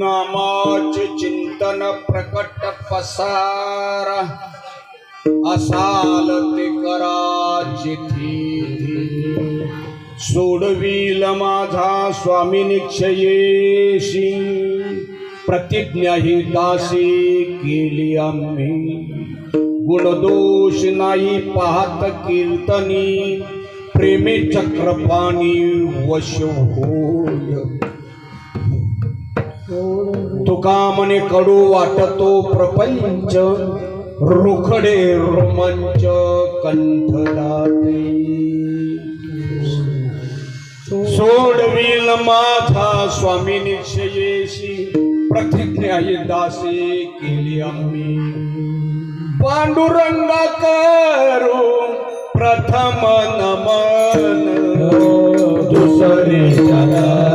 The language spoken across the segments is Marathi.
नामाचे चिंतन प्रकट पसार असाल ते कराची सोडवील माझा स्वामी निश्चयेशी प्रतिज्ञा ही दासी केली आम्ही गुणदोष नाही पाहत कीर्तनी प्रेमे चक्रपाणी वश होय तुका मने कडू वाटतो प्रपंच रुखडे रोमांच कंठदाते सोडविल माझा स्वामी निश्चयेशी प्रतिज्ञा ही दासी केली आम्ही पांडुरंगा करू प्रथम नमन दुसरे जगा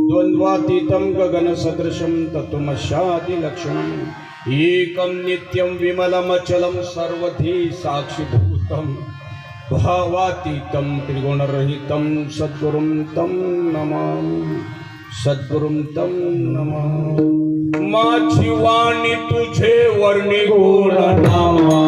द्वंद्वातीतं गगनसदृशं तत्त्वमस्यादिलक्षणम् एकं नित्यं विमलमचलं सर्वधी साक्षिभूतं भावातीतं त्रिगुणरहितं सद्गुरुं तं नमामि सद्गुरुं तं नमामि माझी वाणी तुझे वर्णी गुण नामा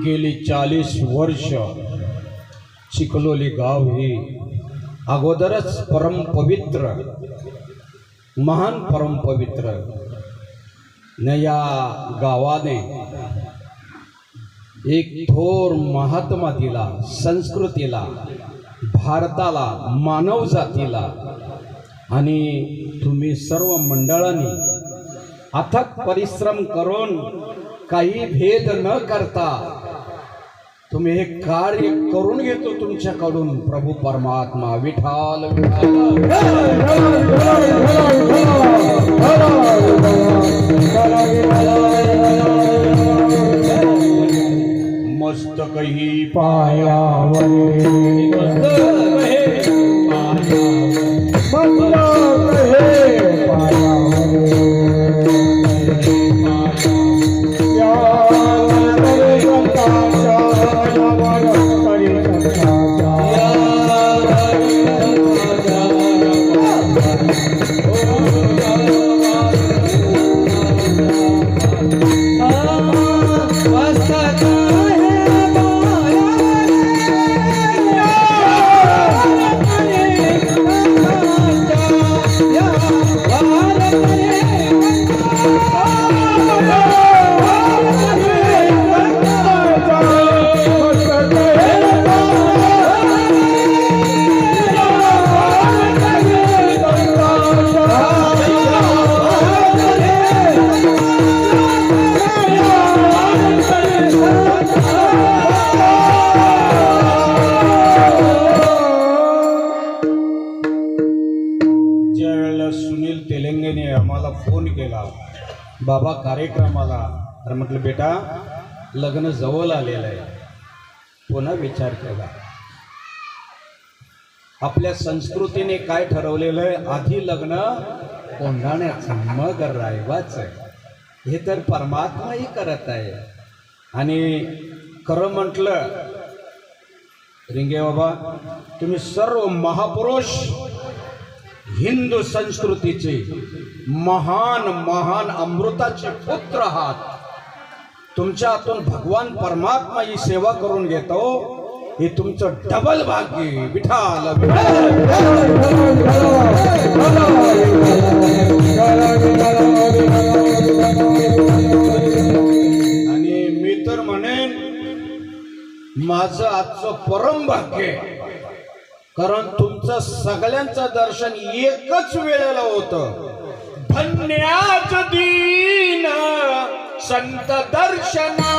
गेली 40 वर्ष चिखलोली गाव हे अगोदरच परमपवित्र महान परमपवित्र न या गावाने एक थोर महात्मा दिला संस्कृतीला भारताला मानव जातीला आणि तुम्ही सर्व मंडळांनी अथक परिश्रम करून काही भेद न करता तुम्ही हे कार्य करून घेतो तुमच्याकडून प्रभू परमात्मा विठाल मस्त काही पायावर बाबा कार्यक्रमाला तर म्हटलं बेटा लग्न जवळ आलेलं आहे पुन्हा विचार केला आपल्या संस्कृतीने काय ठरवलेलं आहे आधी लग्न कोंढाण्याचं मग रायवाचं हे तर परमात्माही करत आहे आणि खरं म्हटलं रिंगे बाबा तुम्ही सर्व महापुरुष हिंदू संस्कृतीचे महान महान अमृताचे पुत्र आहात तुमच्या हातून भगवान परमात्मा ही सेवा करून घेतो हे तुमचं डबल भाग्य विठाल आणि मी तर म्हणेन माझं आजचं परम भाग्य कारण तुमचं सगळ्यांचं दर्शन एकच वेळेला होतं धन्याच दीन संत दर्शना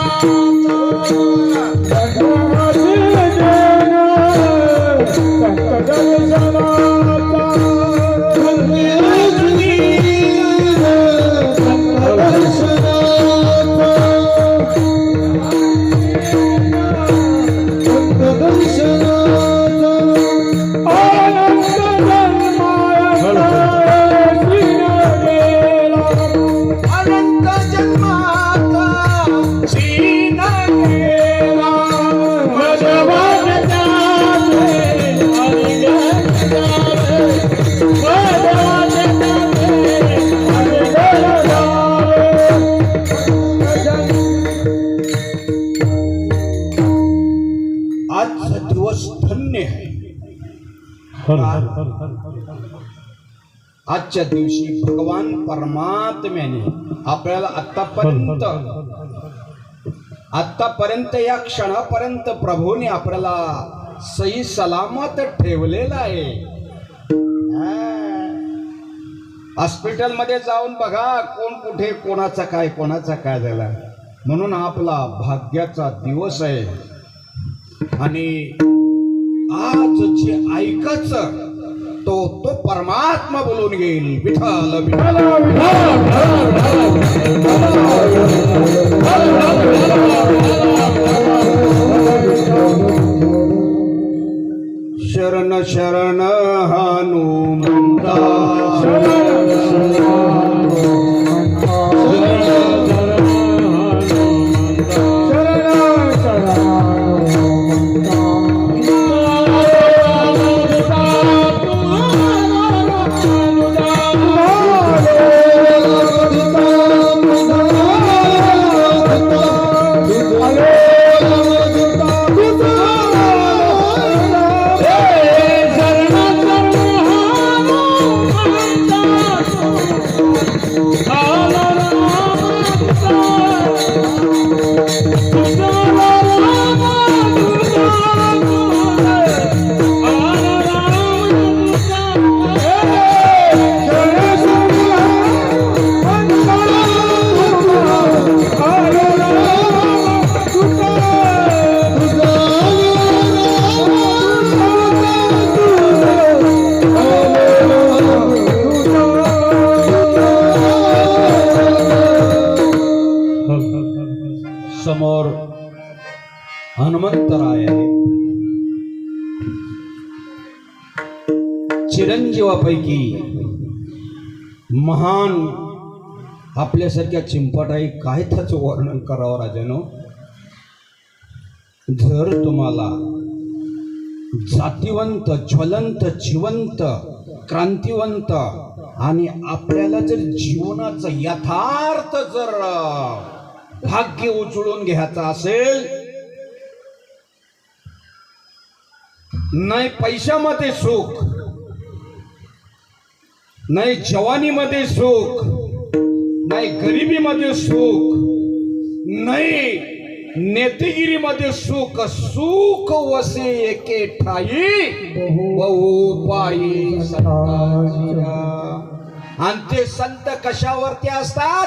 आजचा दिवस धन्य आहे आजच्या दिवशी भगवान परमात्म्याने आपल्याला आतापर्यंत या क्षणापर्यंत प्रभूने आपल्याला सही सलामत ठेवलेला आहे. हॉस्पिटलमध्ये जाऊन बघा कोण कुठे कोणाचा काय झाला. म्हणून आपला भाग्याचा दिवस आहे आणि आज जे ऐकायचं तो परमात्मा बोलून घेईल. विठ्ठल विठ्ठल शरण शरण हनुमंता समोर हनुमंतराय आहे. चिरंजीवापैकी महान आपल्यासारख्या चिंपाटाई काय त्याचं वर्णन करावं राजानो. जर तुम्हाला जातिवंत ज्वलंत जिवंत क्रांतिवंत आणि आपल्याला जर जीवनाचं यथार्थ जर भाग्य उचलून घ्यायचं असेल, नाही पैशामध्ये सुख, नाही जवानीमध्ये सुख, नाही गरिबीमध्ये सुख, नाही नेतेगिरीमध्ये सुख. सुख वसे एके ठाई बहु पायी संताजीरा. आणि ते संत कशावरती असतात?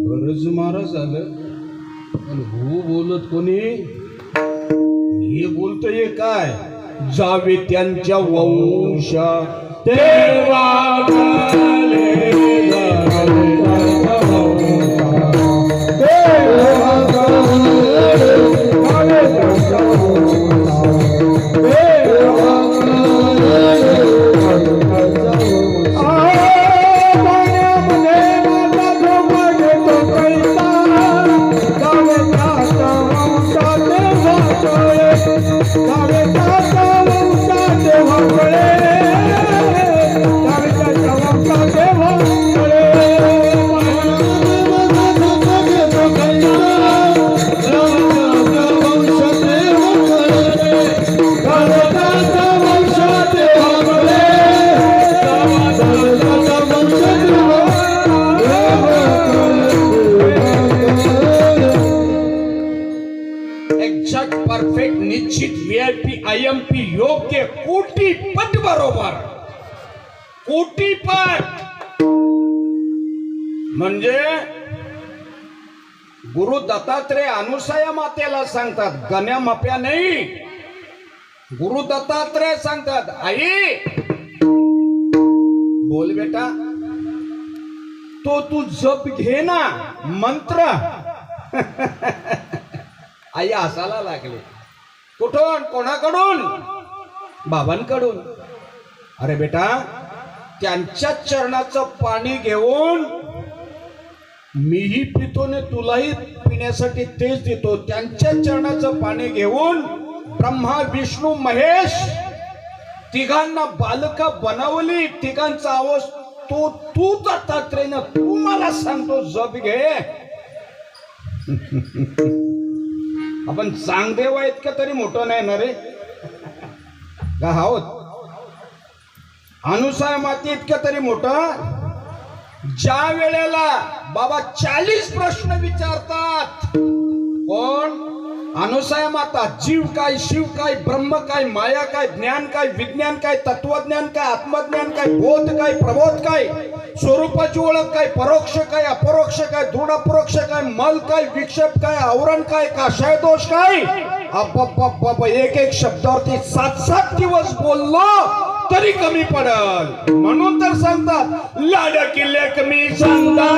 बरंच महाराज झालं पण हो बोलत कोणी हे बोलतोय काय? जावे त्यांच्या वंशा तेव्हा परफेक्ट निश्चित VIP IMP योग्य कोटीपट बरोबर. कोटीपट म्हणजे गुरु दत्तात्रेय अनुसया मातेला सांगतात, गण्या माप्या नाही. गुरु दत्तात्रेय सांगतात, आई बोल बेटा, तो तू जप घे ना मंत्र. आई हसायला लागले. कुठून? कोणाकडून? बाबांकडून. अरे बेटा, त्यांच्या चरणाचं पाणी घेऊन मीही पितो ने तुलाही पिण्यासाठी तेच देतो. त्यांच्या चरणाचं पाणी घेऊन ब्रह्मा विष्णू महेश तिघांना बालक बनवली. तिघांचा तो तू दत्तात्रेयनं तू मला सांगतो जप घे. आपण चांगदेव इतकं तरी मोठं नाही ना रे का आहोत. अनुसाय माती इतकं तरी मोठं. ज्या वेळेला बाबा 40 प्रश्न विचारतात. कोण? अनुसाय माता. जीव काय, शिव काय, ब्रह्म काय, माया काय, ज्ञान काय, विज्ञान काय, तत्वज्ञान काय, आत्मज्ञान काय, बोध काय, प्रबोध काय, स्वरूपाची ओळख काय, परोक्ष काय, अपरोक्ष काय, दृढ अपरोक्ष काय, मल काय, विक्षेप काय, आवरण काय, काषाय दोष काय. एक एक शब्दावरती 7-7 दिवस बोललो तरी कमी पडल. म्हणून तर सांगतात लाडकी लेक मी सांगता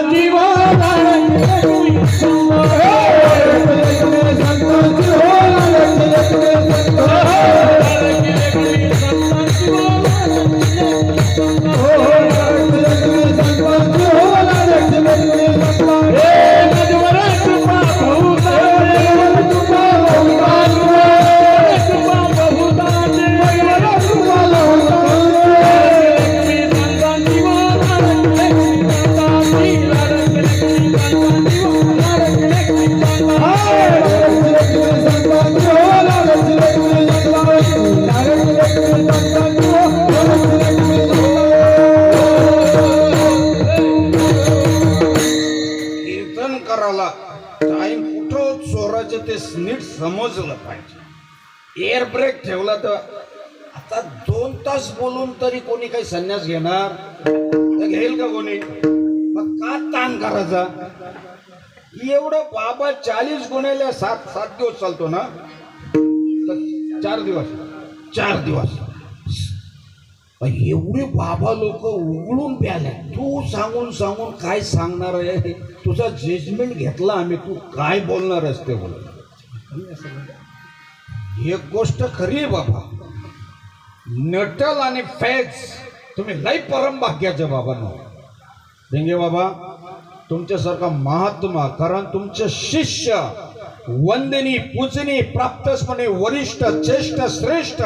टाइम कुठं चोराचं ते नीट समजलं पाहिजे. एअर ब्रेक ठेवला तर आता 2 तास बोलून तरी कोणी काही संन्यास घेणार घेईल का कोणी. मग का ताण करायचा. एवढं बाबा 40 गुणेले 7 दिवस चालतो ना. 4 दिवस एवढे बाबा लोक उघडून प्याले. तू सांगून सांगून काय सांगणार आहे. तुझा जजमेंट घेतला आम्ही. तू काय बोलणार असते बोल. एक गोष्ट खरी आहे बाबा. नटल आणि फॅक्स तुम्ही लई परम भाग्याचे बाबा ना. देंगे बाबा तुमच्यासारखा महात्मा. कारण तुमचे शिष्य वंदनी पूजनी प्राप्तस्पणे वरिष्ठ ज्येष्ठ श्रेष्ठ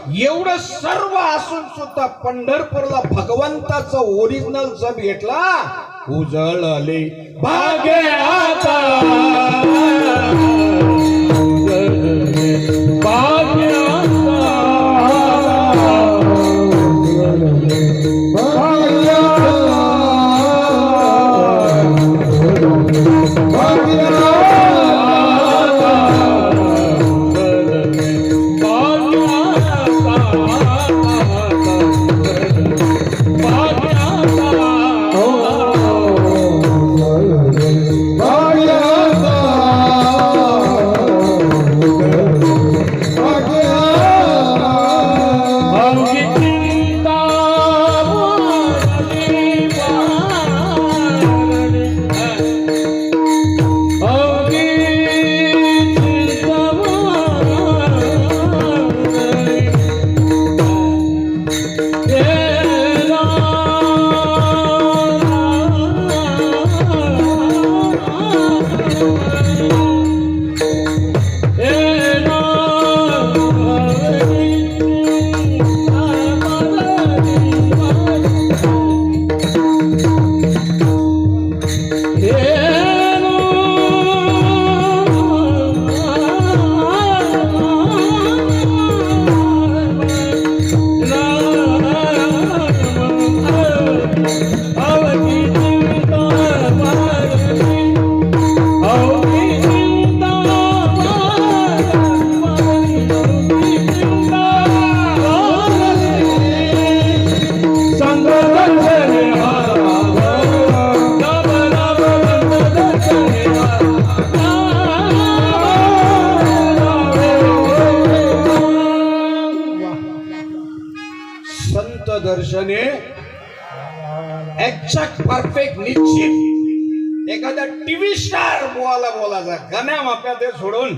एवढं सर्व असून सुद्धा पंढरपूरला भगवंताचं ओरिजिनल जप घेतला. उजळले भाग्य आता दर्शने एक्झॅक्ट परफेक्ट निश्चित. एखादा टीव्ही स्टार बोलायचा गाण्या माप्या ते सोडून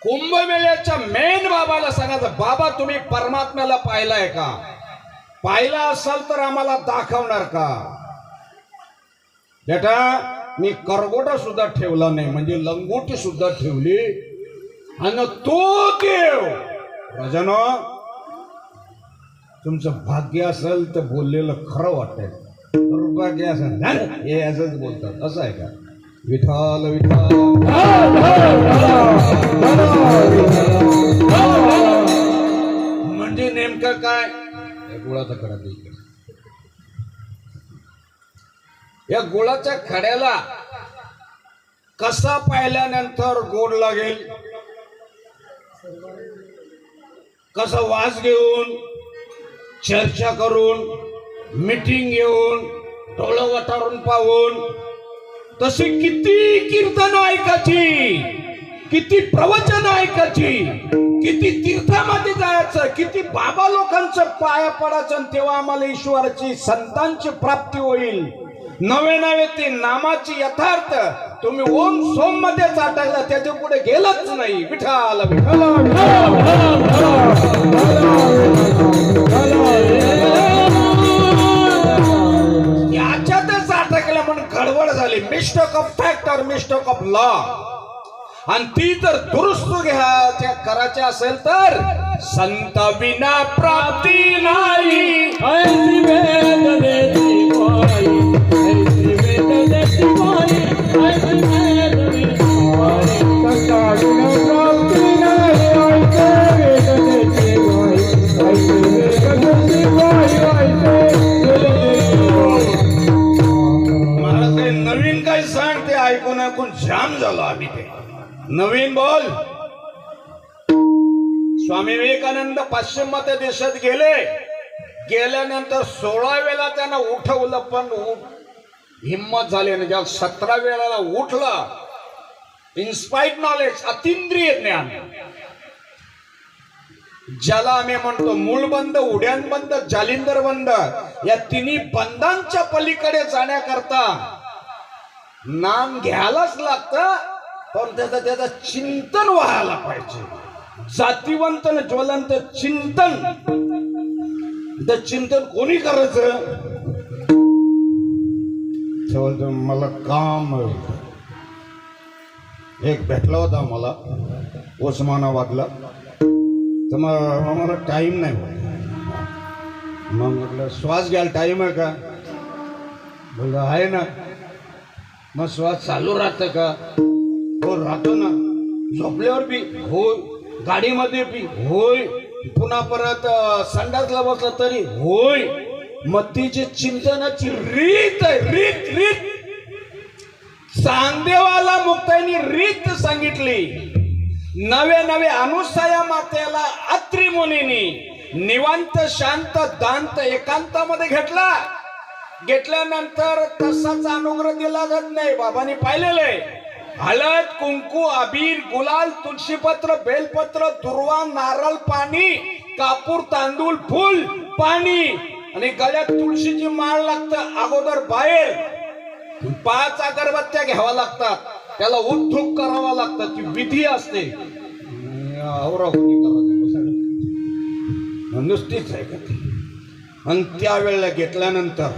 कुंभमेळ्याच्या मेन बाबाला सांगायचं बाबा तुम्ही परमात्म्याला पाहिलाय का. पाहिला असाल तर आम्हाला दाखवणार का. बेटा मी करगोटा सुद्धा ठेवला नाही म्हणजे लंगोटी सुद्धा ठेवली आणि तो देव राजानो तुमचं भाग्य असेल तर बोललेलं खरं वाटेल. दुर्भाग्य असं हे असंच बोलतात, असं आहे का? विठाल विठाल म्हणजे नेमकं काय? गुळाचा कडा देईल. या गुळाच्या खड्याला कसा पाहिल्यानंतर गोड लागेल, कसा वास घेऊन, चर्चा करून, मीटिंग घेऊन, डोळं वटारून पाहून, तशी किती कीर्तन ऐकायची, किती प्रवचन ऐकायची, किती तीर्थामध्ये जायचं, किती बाबा लोकांचं पाया पडायचं, तेव्हा आम्हाला ईश्वराची संतांची प्राप्ती होईल. नवे नवे ते नामाची यथार्थ तुम्ही ओम सोम मध्ये अटकला, त्याच्या पुढे गेलंच नाही. विठाल विठाल याच्यातच अटकलं म्हणून गडबड झाली. मिस्टेक ऑफ फॅक्ट और मिस्टेक ऑफ लॉ. आणि ती जर दुरुस्त घ्या करायची असेल तर संत विना प्राप्ती नाही. मला काही नवीन काही सांग, ते ऐकून ऐकून जाम झालो आम्ही. ते नवीन बोल. स्वामी विवेकानंद पाश्चिमात्य देशात गेल्यानंतर 16 वेळा त्यांना उठवलं, पण हिम्मत झाली नाही. जेव्हा 17 वेळाला उठलं, इन्स्पायर्ड नॉलेज, अतिंद्रिय ज्ञान, ज्याला आम्ही म्हणतो मूळबंद, उड्याणबंद, जालिंदर बंद, या तिन्ही बंधांच्या पलीकडे जाण्याकरता नाम घ्यायलाच लागतं, पण त्याचं चिंतन व्हायला पाहिजे. जातीवंत ज्वलंत चिंतन. चिंतन कोणी करायचं? मला काम एक भेटला होता मला उस्मानाबादला, तर मग मला टाइम नाही. मग म्हटलं श्वास घ्यायला टाइम आहे का? बोललं आहे ना. मग श्वास चालू राहतं का? हो राहतो ना. झोपल्यावर बी होय, गाडीमध्ये बी होय, पुन्हा परत संडासला बसला तरी होय. मग तिची चिंतनाची रीत आहे, रीत रीत. चांगदेवाला मुक्ताईनी रीत सांगितली. नवे नवे अनुसया मातेला अत्री मुनीनी निवांत शांत दांत एकांतामध्ये घेतल्यानंतर तसाच अनुग्रह दिला जात नाही. बाबांनी पाहिलेलं आहे. हळद, कुंकू, अबीर, गुलाल, तुळशीपत्र, बेलपत्र, दुर्वा, नारळ, पाणी, कापूर, तांदूळ, फूल, पाणी आणि गळ्यात तुळशीची माळ लागतं. अगोदर बाहेर 5 अगरबत्त्या घ्यावा लागतात, त्याला उद्धूक करावा लागतं. ती विधी असते. नुसतीच आहे का? आणि त्यावेळेला घेतल्यानंतर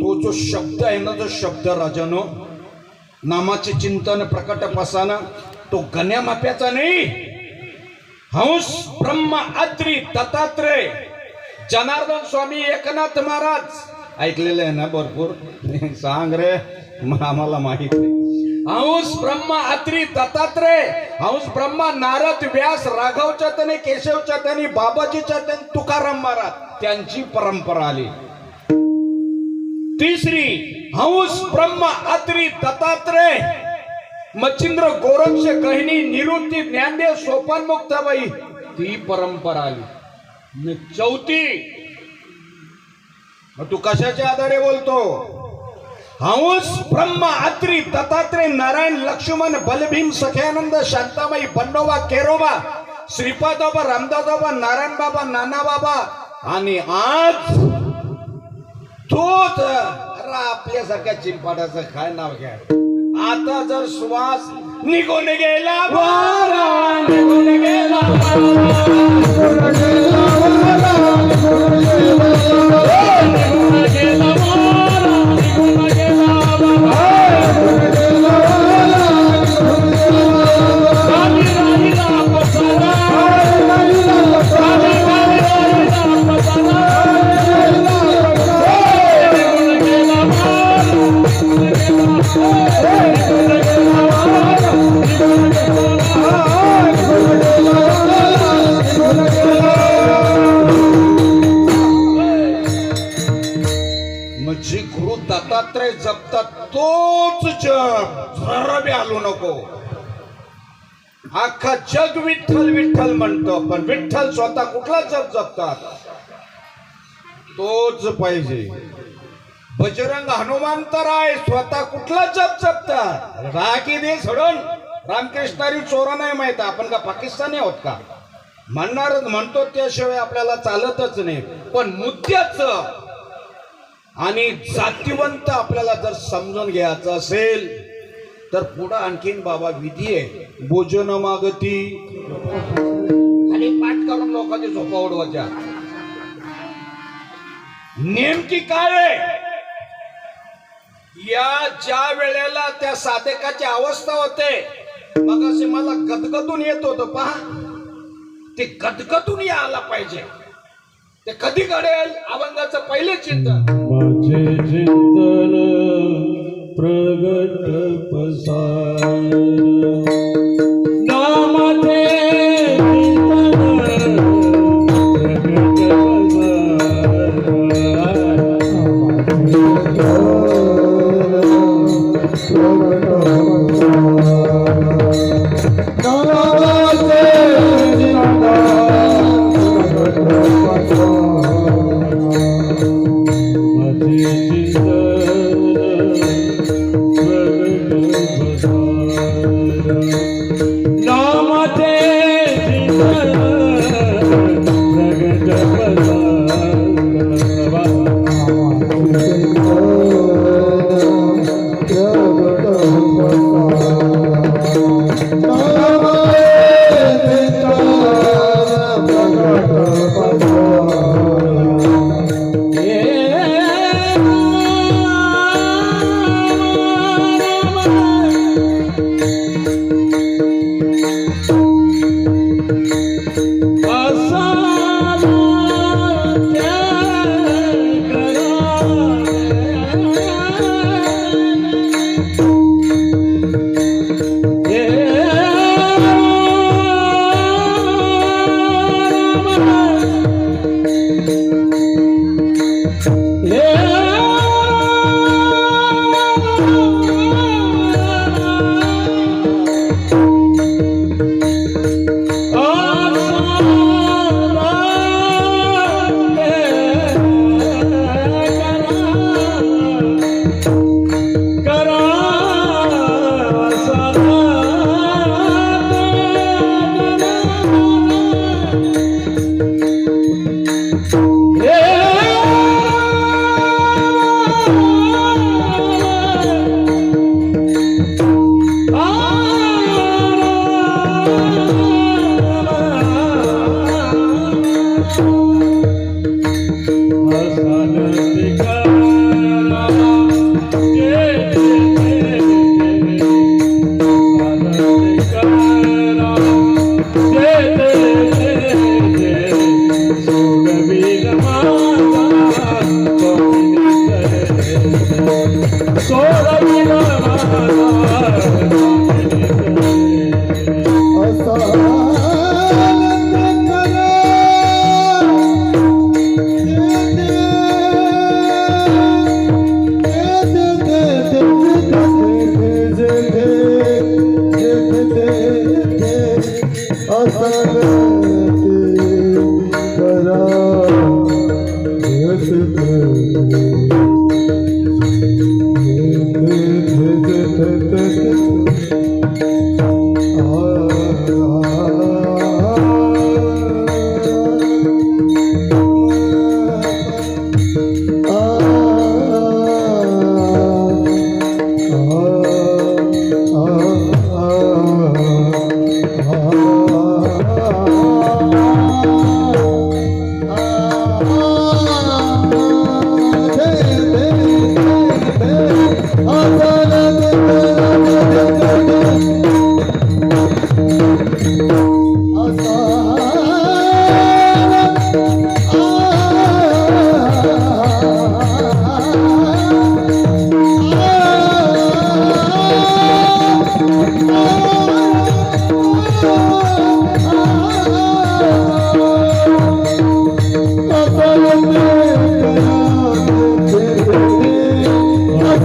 तो जो शब्द आहे ना, जो शब्द राजानो, नामाचे चिंतन प्रकट पासाना, तो गण्या माप्याचा नाही. हंस ब्रह्म अत्री दत्तात्रय जनार्दन स्वामी एकनाथ महाराज ऐकलेलं आहे ना भरपूर? सांग रे, आम्हाला माहित नाही. हंस ब्रह्म अत्री दत्तात्रय, हंस ब्रह्मा नारद व्यास राघव चैतन्य केशव चैतन्य बाबाजी चैतन्य तुकाराम महाराज, त्यांची परंपरा आली. तिसरी हंस ब्रह्म अत्री दत्तात्रय मच्छिंद्र गोरक्ष गहिनी निवृत्ती ज्ञानदेव सोपान मुक्ताबाई, ती परंपरा आली. चौथी, तू कशाच्या आधारे बोलतो? हंस ब्रह्म अत्री दत्तात्रय नारायण लक्ष्मण बलभीम सख्यानंद शांताबाई बंडोबा केरोबा श्रीपादोबा रामदासोबा नारायण बाबा नाना बाबा. आणि आज तोच आपल्यासारख्या चिंपाडाचं काय नाव घ्या. आता जर श्वास निघून गेला वारा, निघून गेला तोच जग जरा बी आलो नको. अख्खा जग विठ्ठल विठ्ठल म्हणतो, पण विठ्ठल स्वतः कुठला जप जपतात तोच पाहिजे. बजरंग हनुमान तर आहे, स्वतः कुठला जप जपतात. राखी दे सोडून रामकृष्णारी चोरा नाही माहित, आपण का पाकिस्तानी आहोत का म्हणणार म्हणतो, त्याशिवाय आपल्याला चालतच नाही. पण मुद्द्याच आणि जातीवंत आपल्याला जर समजून घ्यायचं असेल तर पुढं आणखीन बाबा विधी आहे. भोजन मागती आणि पाठ करून लोकांची झोपा उडवायच्या. नेमकी काय आहे या ज्या वेळेला त्या साधकाची अवस्था होते, मग असे मला गदगदून येत होतं पहा, ते गदगदून यायला पाहिजे. ते कधी घडेल? अभंगाचं पहिले चिंतन. माझे चिंतन प्रगट पसार, नामाचे चिंतन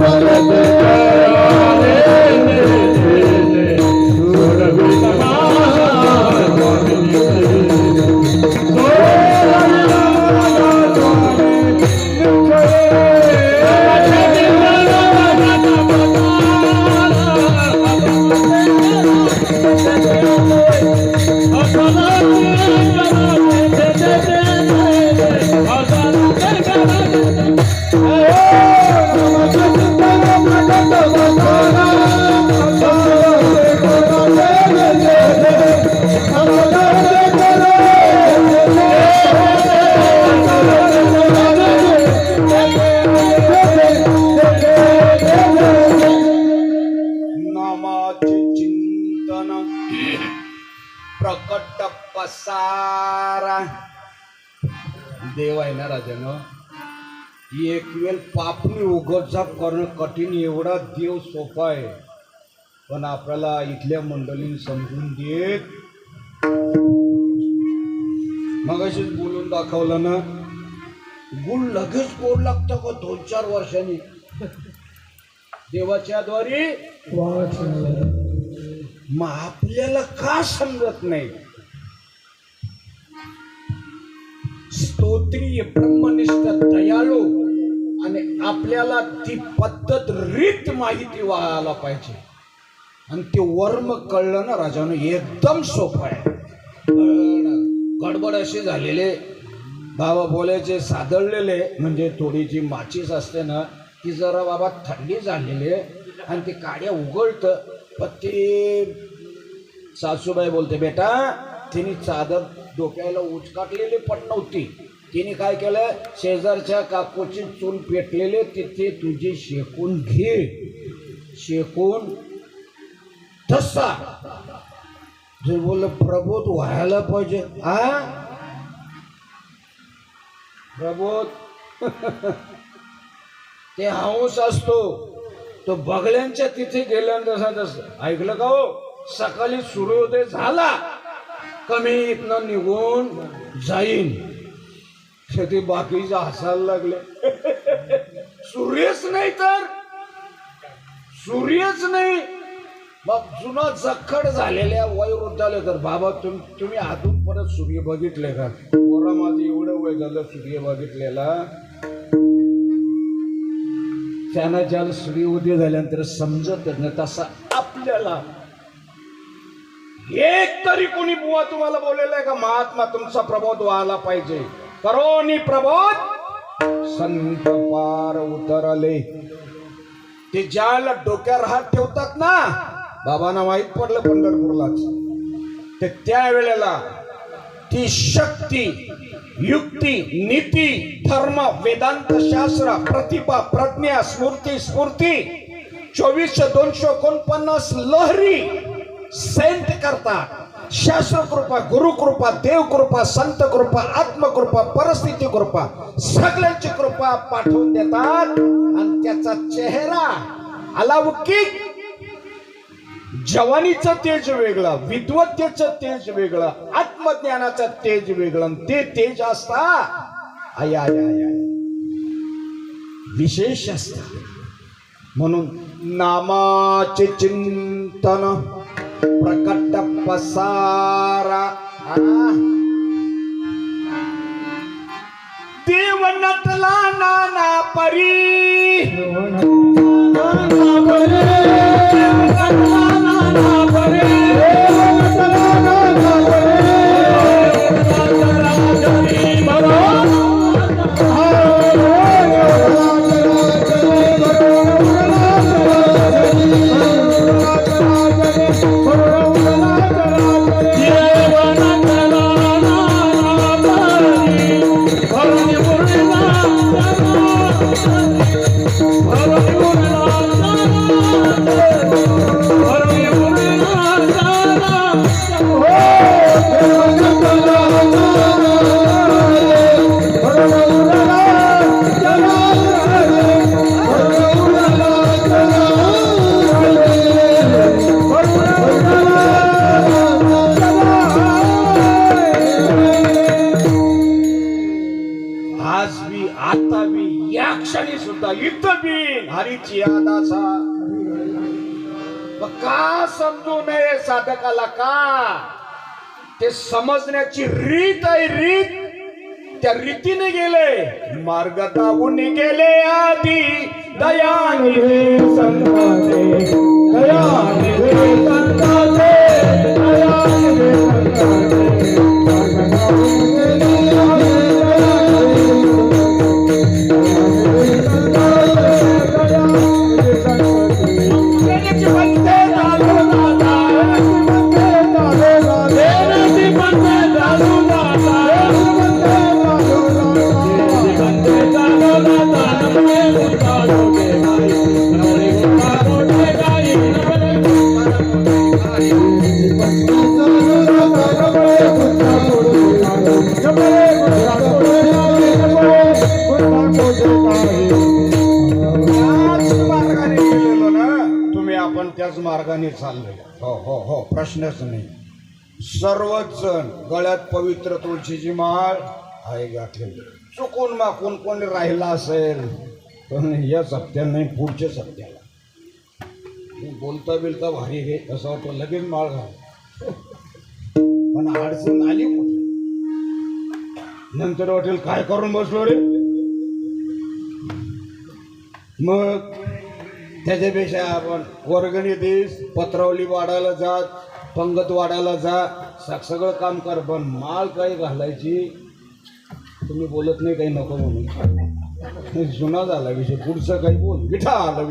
Hare पसारा. देव आहे ना राजानं, एक वेळ पापणी उघडझाप करणं कठीण, एवढा देव सोपा आहे. पण आपल्याला इथल्या मंडळींनी समजून देत. मग अशीच बोलून दाखवलं ना, गुण लगेच गोड लागतं का 2-4 वर्षांनी देवाच्या द्वारे. मग आपल्याला का समजत नाही? स्तोत्रीय ब्रह्मनिष्ठ दयाळू, आणि आपल्याला ती पद्धत रीत माहिती व्हायला पाहिजे. आणि ते वर्म कळलं ना राजानं, एकदम सोपं आहे. गडबड असे झालेले बाबा बोलायचे, सादळलेले म्हणजे थोडीची माचीस असते ना ती जरा बाबा थंडी झालेली आणि ते काड्या उघडतं. पण ते सासूबाई बोलते, बेटा तिने चादर डोक्याला उचकाटलेली पण नव्हती. तिने काय केलं, शेजारच्या काकूची चूल पेटलेले तिथे तुझी शेकून घे. शेकून तसा जर बोललं प्रबोध व्हायला पाहिजे. प्रबोध ते हंस असतो तो बगल्यांच्या तिथे गेल्यानंतर तसं ऐकलं का हो, सकाळी सूर्योदय झाला कमी इथनं निघून जाईन. ते बाकीचे हसायला लागले. सूर्यच नाही तर सूर्यच नाही. मग जुना जखड झालेल्या वयोवृद्ध आले तर, बाबा तुम्ही अजून परत सूर्य बघितले का? पोरा माझं एवढं वय झालं सूर्य बघितलेला. त्यांना ज्याला सूर्योदय झाल्यानंतर समजत नाही तसा आपल्याला एक तरी कोणी बुवा तुम्हाला बोललेला आहे का, महात्मा तुमचा प्रबोध व्हायला पाहिजे. करोनी प्रबोध संत पार उतरले. ते ज्याला डोक्यावर हात ठेवतात ना, बाबांना माहित पडलं पंढरपूरलाच, तर त्यावेळेला ती शक्ती, युक्ती, नीती, धर्म, वेदांत शास्त्र, प्रतिभा, प्रज्ञा, स्फूर्ती 24,249 लहरी सेंट करतात. शास्त्र कृपा, गुरु कृपा, देव कृपा, संत कृपा, आत्मकृपा, परिस्थिती कृपा, सगळ्यांची कृपा पाठवून देतात. आणि त्याचा चेहरा अलौकिक, जवानीचं तेज वेगळं, विद्वत्तेचं तेज वेगळं, आत्मज्ञानाचं तेज वेगळं. ते तेज असता आय आय आय आय विशेष असत. म्हणून नामाचे चिंतन प्रकट पसारा. देव नटला नाना परी, नाना परी, नाना परी, नाना परी. हरीची आदासा का समजू नये साधकाला का? ते समजण्याची रीत आहे. रीत त्या रीतीने गेले, मार्ग दावून गेले आधी. दयानिधे संतांचे, दयानिधे संतांचे, दयानिधे संतांचे, मार्ग दावून गेले आधी. आपण त्याच मार्गाने चाललोय. हो हो हो, प्रश्नच नाही. सर्वच जण गळ्यात पवित्र तुळशीची माळ आहे गाठलेली. चुकून माकून कोणी राहिला असेल पण या सत्याला नाही, पुढच्या सत्याला बोलता बिलता भारी हे असं वाटतं लगेच माळ घाल. पण अडचण आली कुठे, नंतर वाटेल काय करून बसलो रे. मग त्याच्यापेक्षा आपण वर्गणी देस, पत्रावली वाढायला जात, पंगत वाढायला जा, सगळं काम कर, पण माळ काही घालायची तुम्ही बोलत नाही, काही नको म्हणून. जुना झाला विषय, पुढचं काही बोल. विठा आलं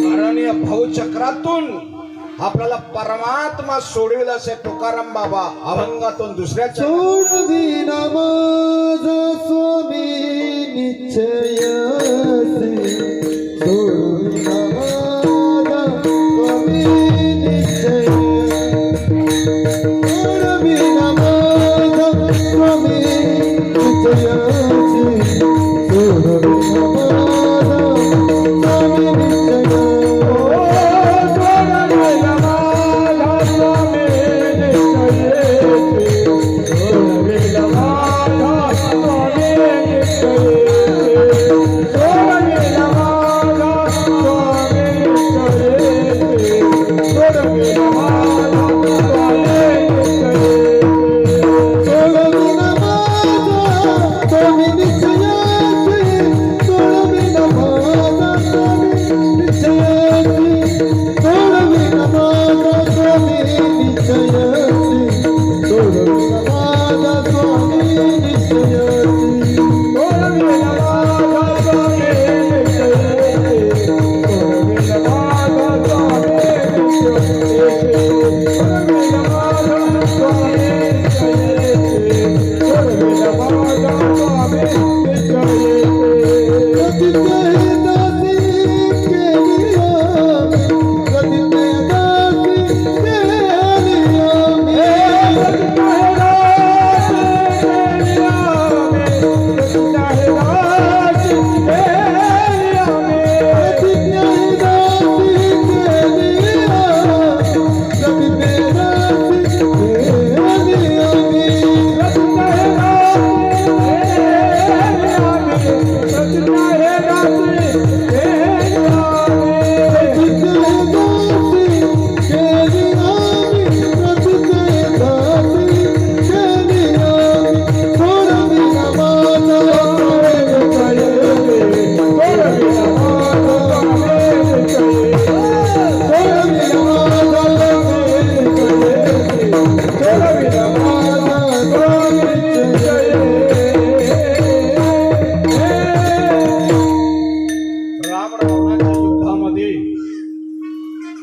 कारण या भाऊचक्रातून आपल्याला परमात्मा सोडवेल असे तुकाराम बाबा अभंगातून दुसऱ्याच्या सोडविना माझा स्वामी निश्चयसे, सोडविना माझा स्वामी निश्चयसे, सोडविना माझा स्वामी निश्चयसे, सोडविना माझा स्वामी निश्चयसे.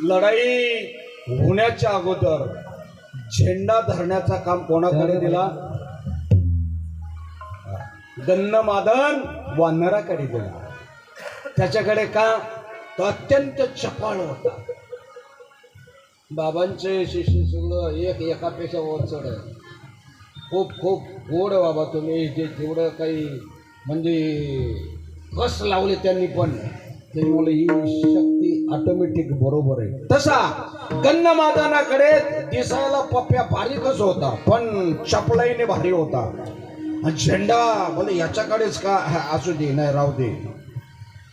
लढाई होण्याच्या अगोदर झेंडा धरण्याचा काम कोणाकडे दिला? गन्नमादन वानराकडे दिला. त्याच्याकडे का? तो अत्यंत चपळ होता. बाबांचे शिष्य सगळं एकापेक्षा वर चढ आहे. खूप खूप गोड बाबा तुम्ही जे तेवढं काही म्हणजे कस लावले त्यांनी, पण त्यामुळे ही शक्ती ऑटोमॅटिक बरोबर आहे. तसा गन्नमादानाकडे दिसायला पप्प्या बारीकच होता, पण चपलाईने भारी होता. झेंडा बोले याच्याकडेच का असू दे, नाही राहू दे,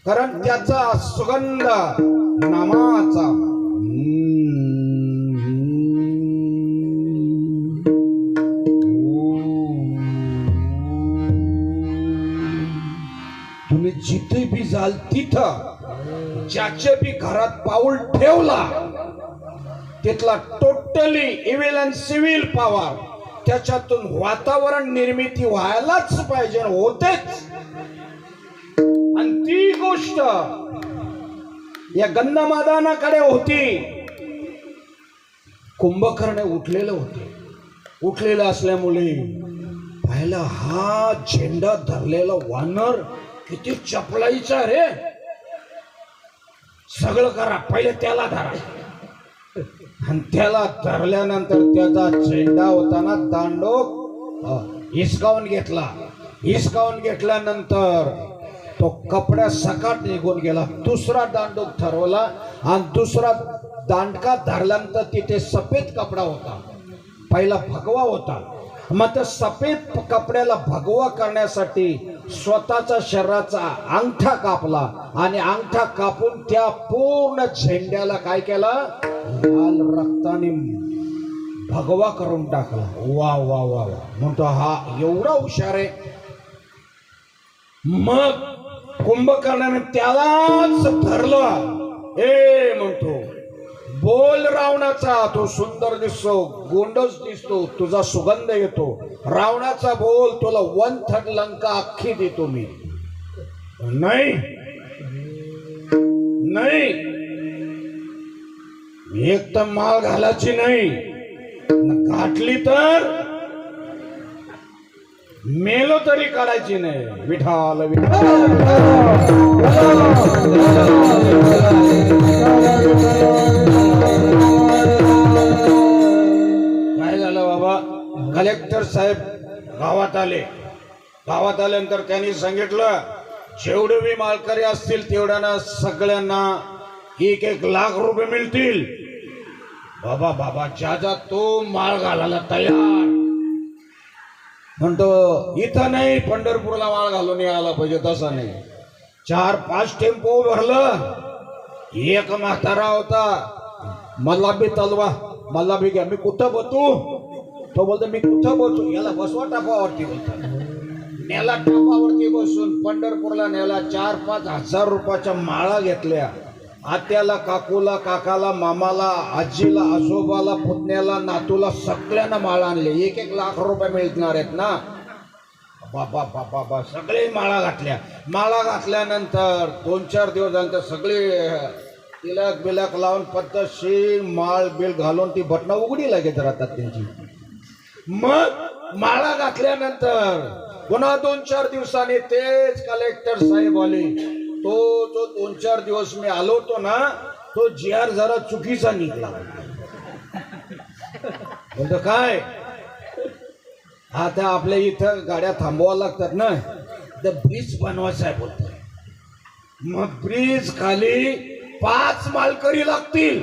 कारण त्याचा सुगंध नामाचा. तुम्ही जिथे बी जाल तिथं ज्याचे बी घरात पाऊल ठेवला तिथला totally evil and civil power त्याच्यातून वातावरण निर्मिती व्हायलाच पाहिजे, होतेच. आणि ती गोष्ट या गन्नमादानाकडे होती. कुंभकर्ण उठलेलं होते. उठलेलं असल्यामुळे पाहिलं हा झेंडा धरलेला वानर किती चपलाईचा रे. सगळं करा, पहिले त्याला धरा. आणि त्याला धरल्यानंतर त्याचा झेंडा होताना दांडोक हिसकावून घेतला. हिसकावून घेतल्यानंतर तो कपड्या सकाट निघून गेला. दुसरा दांडूक ठरवला आणि दुसरा दांडका धरल्यानंतर तिथे सफेद कपडा होता, पहिला भगवा होता. मग त्या सफेद कपड्याला भगवा करण्यासाठी स्वतःचा शरीराचा अंगठा कापला आणि अंगठा कापून त्या पूर्ण झेंड्याला काय केला, लाल रक्ताने भगवा करून टाकला. वा वा वा वा म्हणतो हा एवढा हुशार आहे. मग कुंभकर्णाने त्यालाच धरलं. ए म्हणतो बोल रावणाचा, तो सुंदर दिसतो, गोंडस दिसतो, तुझा सुगंध येतो. रावणाचा बोल, तुला 1/3 लंका अख्खी देतो मी. नाही नाही, एक तर माळ घालायची नाही, काटली तर मेलो तरी काढायची नाही. विठाल काय झालं बाबा, कलेक्टर साहेब गावात आले. गावात आल्यानंतर त्यांनी सांगितलं जेवढे बी मालकरी असतील तेवढ्यांना सगळ्यांना 1-1 लाख रुपये मिळतील. बाबा बाबा ज्याचा तो माळ घालायला तयार. म्हणतो इथं नाही, पंढरपूरला माळ घालून यायला पाहिजे. तसं नाही, 4-5 टेम्पो भरलं. एक म्हातारा होता, मला बी तलवा, मला बी घ्या, मी कुठं बसू. तो बोलतो मी कुठं बसू, याला बसवा टापावरती. नेला टापावरती बसून पंढरपूरला नेला. 4-5 हजार रुपयाच्या माळा घेतल्या. आत्याला, काकूला, काकाला, मामाला, आजीला, आजोबाला, पुतण्याला, नातूला सगळ्यांना माळा आणले. 1-1 लाख रुपये मिळणार आहेत ना. बाबा बाबा बाबा सगळे माळा घातल्या. माळा घातल्यानंतर 2-4 दिवस नंतर सगळे तिलक बिलक लावून पद्धतशीर माळ बिल घालून ती बटणं उघडी लगेच राहतात त्यांची. मग माळा घातल्यानंतर पुन्हा 2-4 दिवसांनी तेच कलेक्टर साहेब आले. तो जो 2-4 दिवस मी आलो होतो ना, तो GR जरा चुकीचा निघला. बोलतो काय, आता आपल्या इथं गाड्या थांबवा लागतात ना, तर ब्रिज बनवायचा आहे बोलतोय. मग ब्रिज खाली 5 मालकरी लागतील.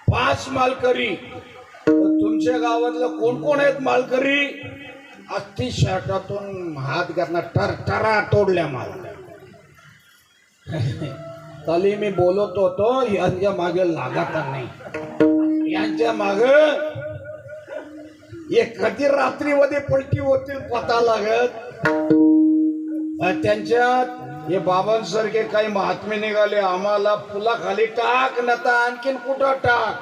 5 मालकरी. तुमच्या गावातलं कोण कोण आहेत मालकरी? अस्थि शर्टातून हात घातला, टरटरा तोडल्या माल. तली मी बोलत होतो यांच्या मागे लागत नाही, यांच्या मागे एक कधी रात्रीमध्ये पलटी होतील पता लागत. त्यांच्यात हे बाबांसारखे काही महात्मे निघाले, आम्हाला पुलाखाली टाक नता आणखीन कुठं टाक,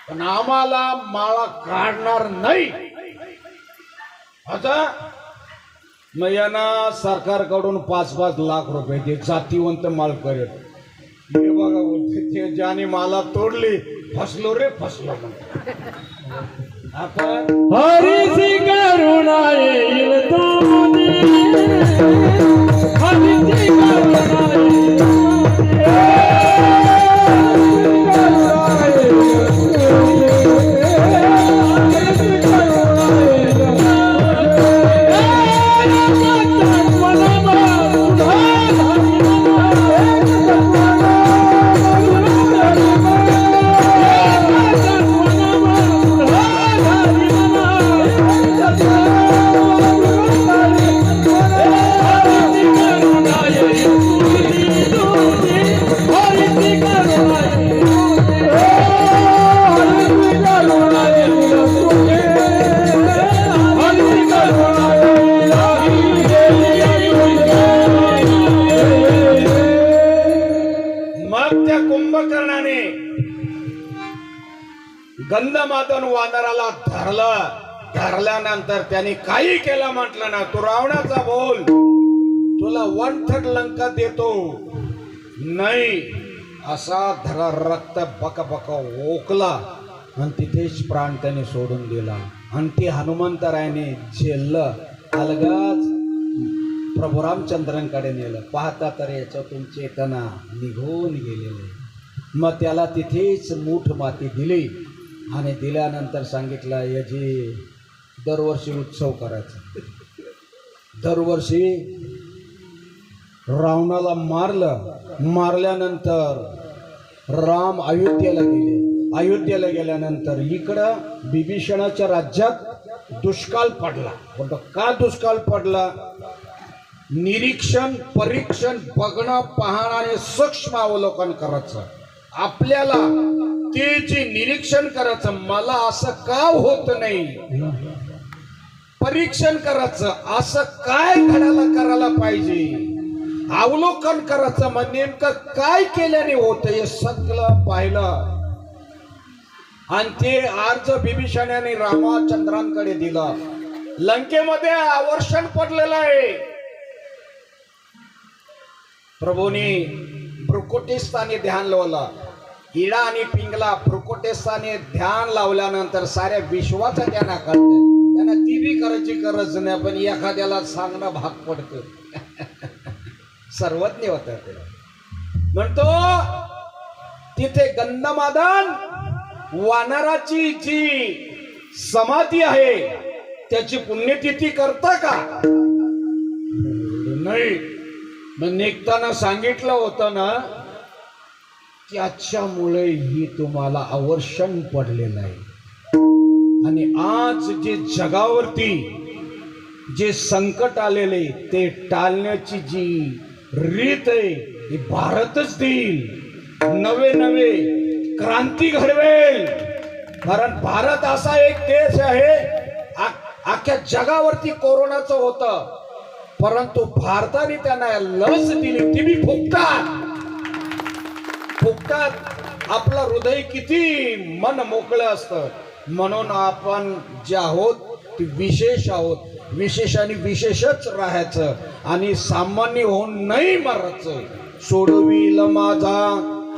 पण आम्हाला माळा काढणार नाही. आता मग यांना सरकारकडून 5-5 लाख रुपये ते जातीवंत मालकरी. हे बघा बोलते ज्याने माला तोडली, फसलो रे फसलो. आपण हरीची करुणा येईल तुझी, हरीची करुणा येईल गंधमादन वानराला धरलं. धरल्यानंतर त्याने काही केलं म्हटलं ना, तू रावणाचा बोल, तुला 1/3 लंका देतो. नाही असा धरा रक्त बका बका ओकला आणि तिथेच प्राण त्याने सोडून दिला. आणि ते हनुमंतरायाने झेललं, अलगाच प्रभू रामचंद्रांकडे नेलं. पाहता तर याच्यातून चेतना निघून गेलेली. मग त्याला तिथेच मूठ माती दिली आणि दिल्यानंतर सांगितलं याची दरवर्षी उत्सव करायचा. दरवर्षी रावणाला मारल्यानंतर राम अयोध्येला गेल्यानंतर इकडं बिभीषणाच्या राज्यात दुष्काळ पडला. का दुष्काळ पडला? निरीक्षण परीक्षण बघणं पाहणं आणि सूक्ष्म अवलोकन करायचं. आपल्याला ते जे निरीक्षण करायचं, मला असं का होत नाही, परीक्षण करायचं, असं काय करायला पाहिजे, अवलोकन करायचं, मग नेमकं काय केल्याने होतं हे सगळं पाहिलं. आणि ते अर्ज बिभीषणाने रामचंद्रांकडे दिलं. लंकेमध्ये आवर्षण पडलेलं आहे. प्रभूने भ्रुकुटीस्थानी ध्यान लावलं. इडा आणि पिंगला भ्रुकुटीस्थानी ध्यान लावल्यानंतर साऱ्या विश्वाचं त्यांना कळतं. त्यांना ती बी करायची गरज नाही, पण एखाद्याला सांगणं भाग पडतं. सर्वज्ञ होत ते. म्हणतो तिथे गंधमादन वानराची जी समाधी आहे त्याची पुण्यतिथी करता का? नाही. मग निघताना सांगितलं होतं ना, त्याच्यामुळे ही तुम्हाला आवर्षण पडलेलं आहे. आणि आज जे जगावरती जे संकट आलेले ते टाळण्याची जी रीत आहे ही भारतच देईल. नवे क्रांती घडवेल. कारण भारत असा एक देश आहे, अख्ख्या जगावरती कोरोनाचं होतं, परंतु भारताने त्यांना लस दिली. ती बी फुकटात. आपलं हृदय किती मन मोकळं असतं. म्हणून आपण जे आहोत ते विशेष आहोत. विशेष आणि विशेषच राहायचं आणि सामान्य होऊन नाही मरायचं. सोडविल माझा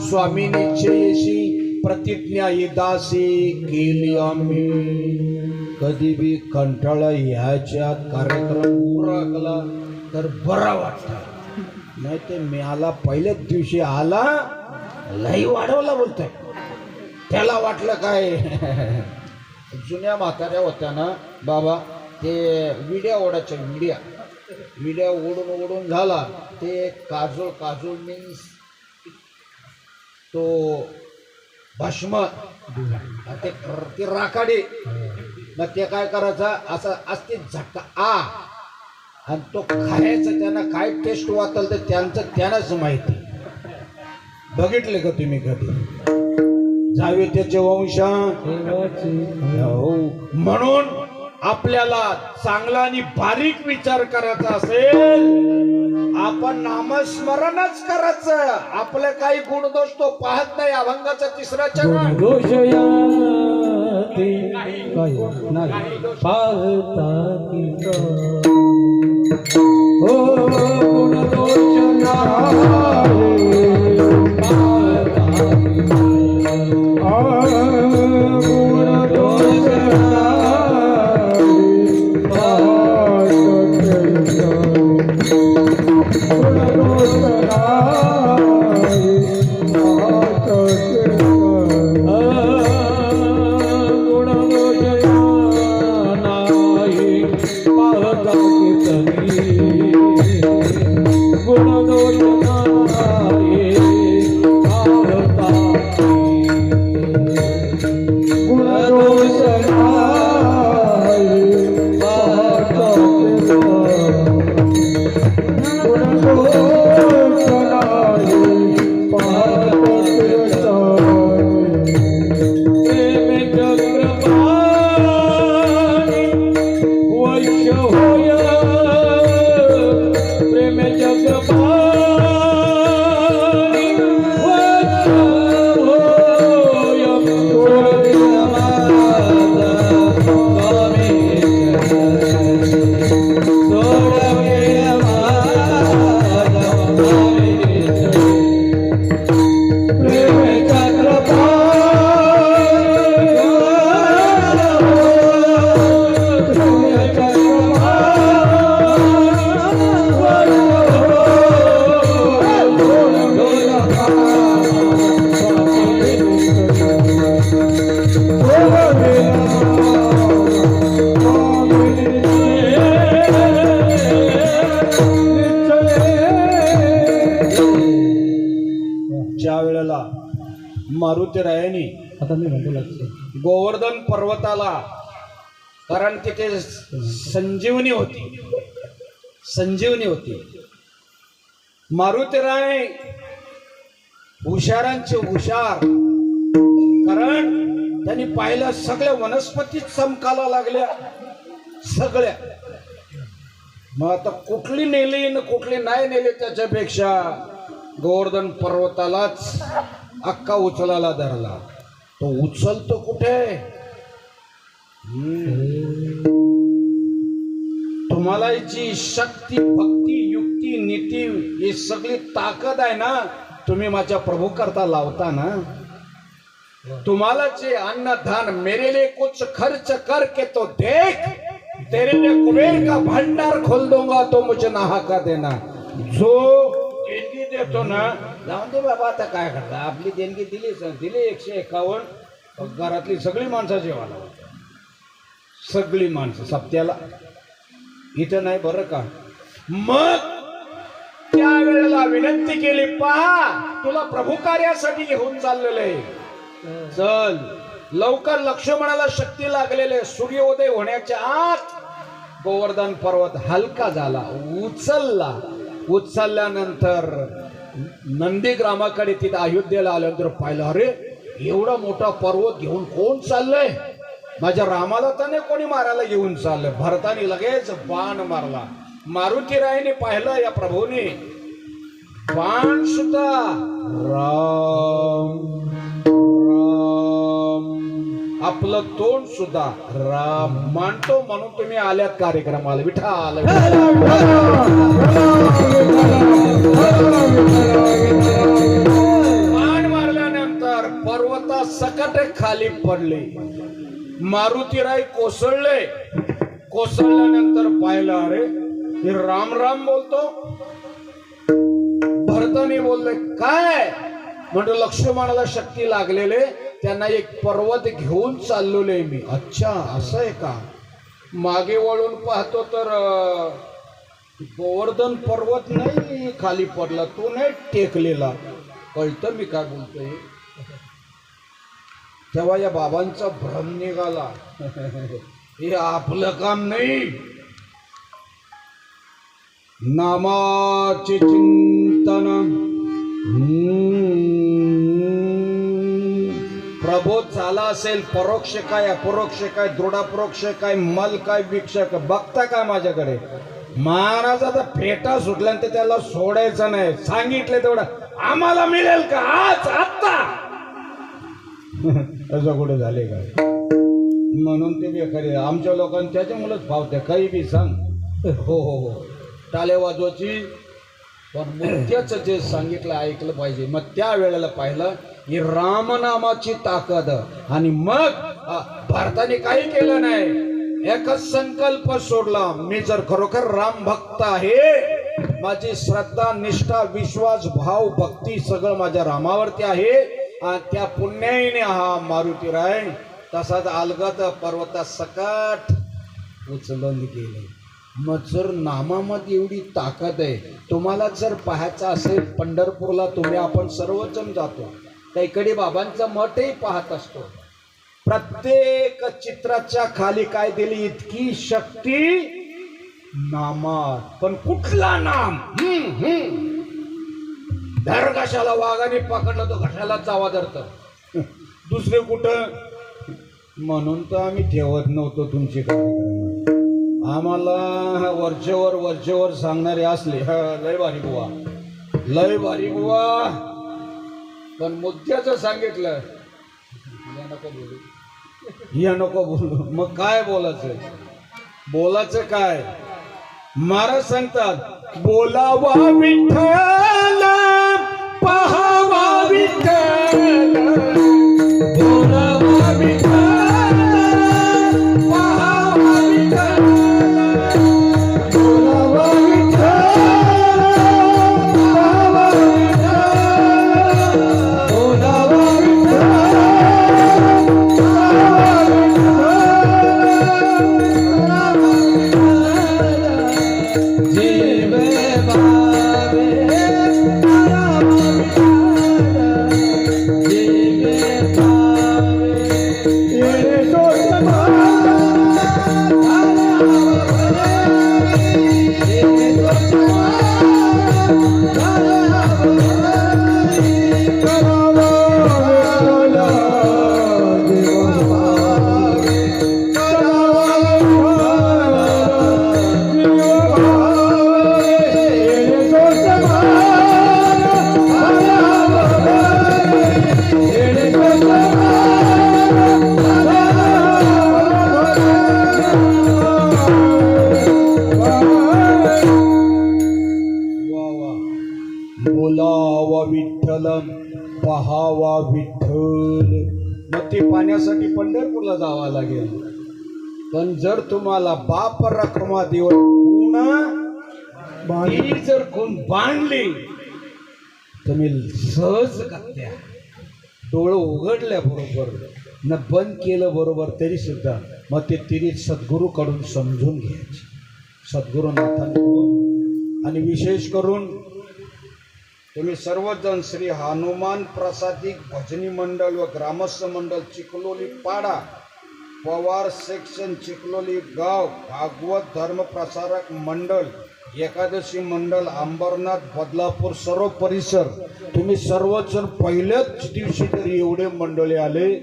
स्वामी निश्चयशी प्रतिज्ञा ही दासी केली आम्ही. कधी बी कंटाळा ह्याच्यात कार्यक्रम उरकला तर बरा वाटला. नाही ते मी आला पहिल्याच दिवशी आला लई वाढवला बोलतोय. त्याला वाटलं काय जुन्या म्हाताऱ्या होत्या ना बाबा, ते विड्या ओढायच्या. विड्या ओढून झाला ते काजूळ मीन्स तो भस्म ते राखाडी. मग ते काय करायचं असं असते झटका आणि तो खायचं. त्यांना काय टेस्ट वाटल तर त्यांनाच माहिती. बघितले का तुम्ही कधी? जावे त्याचे वंशा. म्हणून आपल्याला चांगला आणि बारीक विचार करायचा असेल, आपण नामस्मरणच करायचं. आपले काही गुणदोष तो पाहत नाही. अभंगाचा 3रा चरण. दोष याती नाही पाहता की हो गुण दोष नाही पाहता की गुण दोष नाही पाहता की मारुतीरायाने आता मी म्हणतो लक्ष गोवर्धन पर्वताला, कारण तिथे संजीवनी होती. मारुतीराय हुशारांचे हुशार, कारण त्यांनी पाहिलं सगळ्या वनस्पती चमकाला लागल्या सगळ्या. मग आता कुठली नेली न कुठली नाही नेली त्याच्यापेक्षा गोवर्धन पर्वतालाच अक्का उचलायला धरला. तो उचलतो कुठे? तुम्हाला जी शक्ती, भक्ती, युक्ती, नीती, ही सगळी ताकद आहे ना, तुम्ही माझ्या प्रभू करता लावता ना. तुम्हाला जे अन्न धन, मेरे लिए कुछ खर्च करके तो देख, तेरे लिए कुबेर का भंडार खोल दूंगा तो मुझे नहा का देना. जो देणगी देतो ना, जाऊन दे बाबा, आता काय करता, आपली देणगी दिली 151. घरातली सगळी माणसं जेवायला, सगळी माणसं सप्त्याला, इथं नाही बरं का. मग त्या वेळेला विनंती केली, पहा तुला प्रभू कार्यासाठी घेऊन चाललेलं आहे, चल लवकर. लक्ष्मणाला शक्ती लागलेले, सूर्योदय होण्याच्या आत गोवर्धन पर्वत हलका झाला, उचलल्यानंतर नंदीग्रामाकडे, तिथे अयोध्येला आल्यानंतर पाहिलं, अरे एवढा मोठा पर्वत घेऊन कोण चाललंय? माझ्या रामाला तर नाही कोणी मारायला घेऊन चाललंय. भरताने लगेच बाण मारला. मारुतीरायाने पाहिलं या प्रभूने बाण सुद्धा राम राम, आपलं तोंड सुद्धा राम मानतो, म्हणून तुम्ही आल्यात कार्यक्रमाला. विठाल बाण मारल्यानंतर पर्वता सकट खाली पडले. मारुतीराय कोसळल्यानंतर पाहिलं, अरे हे राम राम बोलतो. भरताने बोलले, काय? म्हणजे लक्ष्मणाला शक्ती लागलेले, त्यांना एक पर्वत घेऊन चाललोय मी. अच्छा, असं आहे का? मागे वळून पाहतो तर गोवर्धन पर्वत नाही खाली पडला, तो नाही टेकलेला. कळतं मी काय बोलतोय. तेव्हा या बाबांचा भ्रम निघाला, हे आपलं काम नाही. नामाचे चिंतन, प्रबोध झाला असेल, परोक्ष काय अपरोक्ष काय, दृढापरोक्ष काय, मल काय, भिक्षा काय, बघता काय माझ्याकडे. महाराजाचा फेटा सुटल्यानंतर त्याला सोडायचं नाही. सांगितलं तेवढं आम्हाला मिळेल का आज आत्ता, असं कुठे झाले का? म्हणून ते बेकारी आमच्या लोकांनी त्याच्यामुळेच फावत्या, काही बी सांग हो हो हो टाळे वाजवायची. पण मुख्यच जे सांगितलं ऐकलं पाहिजे. मग त्या वेळेला पाहिलं ही रामनामाची ताकद. आणि मग भारताने काही केलं नाही, एकच संकल्प सोडला, मी जर खरोखर राम भक्त आहे, माझी श्रद्धा, निष्ठा, विश्वास, भाव, भक्ती सगळं माझ्या रामावरती आहे, आणि त्या पुण्याईने हा मारुतीराय तसाच अलगद पर्वता सकट उचलून गेले. मग जर नामामध्ये एवढी ताकद आहे, तुम्हाला जर पाहायचं असेल पंढरपूरला, तुम्ही आपण सर्वजण जातो, कैकडी बाबांचा मठही पाहत असतो. प्रत्येक चित्राच्या खाली काय दिली? इतकी शक्ती नामात. पण कुठला नाम? धर घशाला, वाघाने पकडलं तर घशाला चावा धरत, दुसरे कुठं. म्हणून तर आम्ही ठेवत नव्हतो तुमची कार्यक्रम. आम्हाला वरचेवर सांगणारे असले, लय भारी बुवा, लय भारी बुवा, पण मुद्द्याचं सांगितलं या नको बोलू. मग काय बोलायचं काय? महाराज सांगतात, बोलावा विठ्ठल, पहावा विठ्ठल, बोलावा विठ्ठल, पहावा विठ्ठल, बोलावा विठ्ठल, पहावा विठ्ठल, बोलावा जीवे बाबे बोलावा विठ्ठलम पहावा विठ्ठल. मग ते पाण्यासाठी पंढरपूरला जावं लागेल. पण जर तुम्हाला बाप रखमा देव ती जर कोण बांधली तुम्ही सहज करत्या डोळं उघडल्या बरोबर न बंद केलं बरोबर तरी सुद्धा मग ते तिरी सद्गुरूकडून समजून घ्यायचे. सद्गुरुनाथांकडून. आणि विशेष करून तुम्ही सर्वजण श्री हनुमान प्रसादिक भजनी मंडळ व ग्रामस्थ मंडळ चिखलोली पाडा पवार सेक्शन चिखलोली गाव भागवत धर्म प्रसारक मंडळ एकादशी मंडळ अंबरनाथ बदलापूर सर्व परिसर तुम्ही सर्वजण पहिल्याच दिवशी जरी एवढे मंडळी आले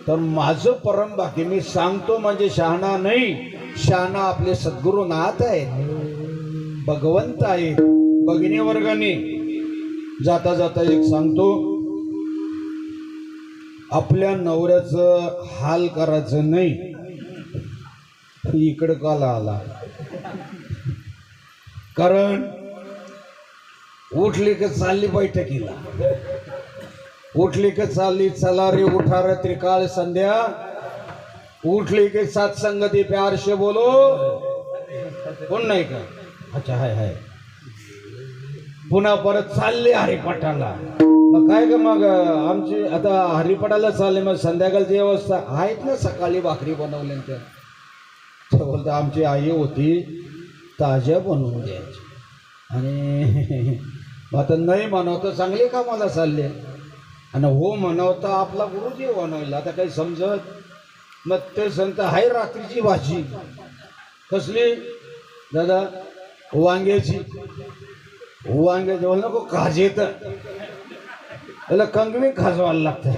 तर माझं परम भाग्य. मी सांगतो म्हणजे शहाणा नाही, शहाणा आपले सद्गुरुनाथ आहेत, भगवंत आहेत. भगिनी वर्गाने जाता जाता एक सांगतो, आपल्या नवऱ्याचं हाल करायचं नाही. इकडं काला आला कारण उठली की चालली बैठकीला, उठली की चालली चला रे उठा रे त्रिकाळ संध्या, उठली की सत्संगती प्यार से बोलो. कोण नाही का? अच्छा हाय हाय. पुन्हा परत चालले हरिपाठाला. मग काय ग मग आमची आता हरिपाठाला चालले मग संध्याकाळची व्यवस्था आहेत ना, सकाळी भाकरी बनवल्या त्या बोलता आमची आई होती ताज्या बनवून द्यायची. आणि आता नाही म्हणवतं चांगले कामाला चालले आणि हो म्हणवता आपला गुरुजी बनवला. आता काही समजत मग ते सांगता हाय रात्रीची भाजी कसली दादा वांग्याची. वांग्याची बोल नको खाज येत त्याला कंगवी खाजवायला लागतं.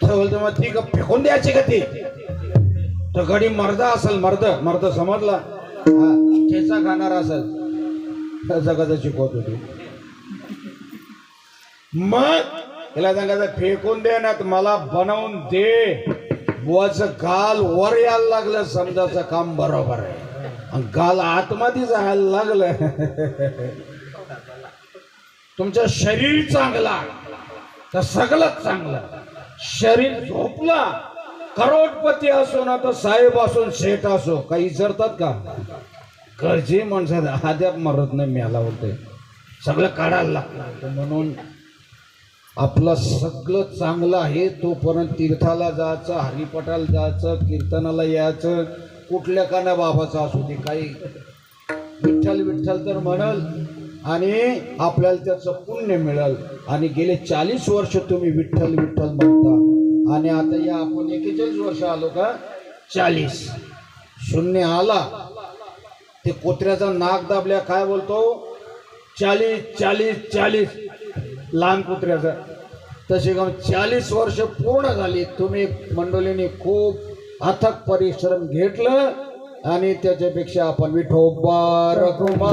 तर बोलतो मग ती का फेकून द्यायची का ती तर गडी मर्द असेल, मर्द समजला ठेचा खाणार असेल जगाचं शिकवत होती. मग त्याला सांगायचं फेकून दे ना मला बनवून दे. बुवाचं गाल वर यायला लागलं समजायचं काम बरोबर आहे. गाल आतमध्ये जायला लागलं तुमचं शरीर चांगला तर सगळंच चांगलं. शरीर झोपला करोडपती असो ना तर साहेब असो शेठ असो काही विचारतात का? गरजे माणसात आद्याप मरत नाही मेला होते सगळं काढायला लागतं. म्हणून आपलं सगळं चांगलं आहे तोपर्यंत तीर्थाला जायचं, हरिपाठाला जायचं, कीर्तनाला यायचं. कुठल्या काना बाबाचा असू दे काही विठ्ठल विठ्ठल तर म्हणाल आणि आपल्याला त्याचं पुण्य मिळेल. आणि गेले 40 वर्ष तुम्ही विठ्ठल विठ्ठल म्हणता आणि आता या आपण 41 वर्ष आलो का 40 शून्य आला ते कोत्र्याचा नाक दाबल्या काय बोलतो 40 लहान कुत्र्याचा. तसे का 40 वर्ष पूर्ण झाली. तुम्ही मंडळीने खूप अथक परिश्रम घेतलं आणि त्याच्यापेक्षा आपण विठोबा रखुमा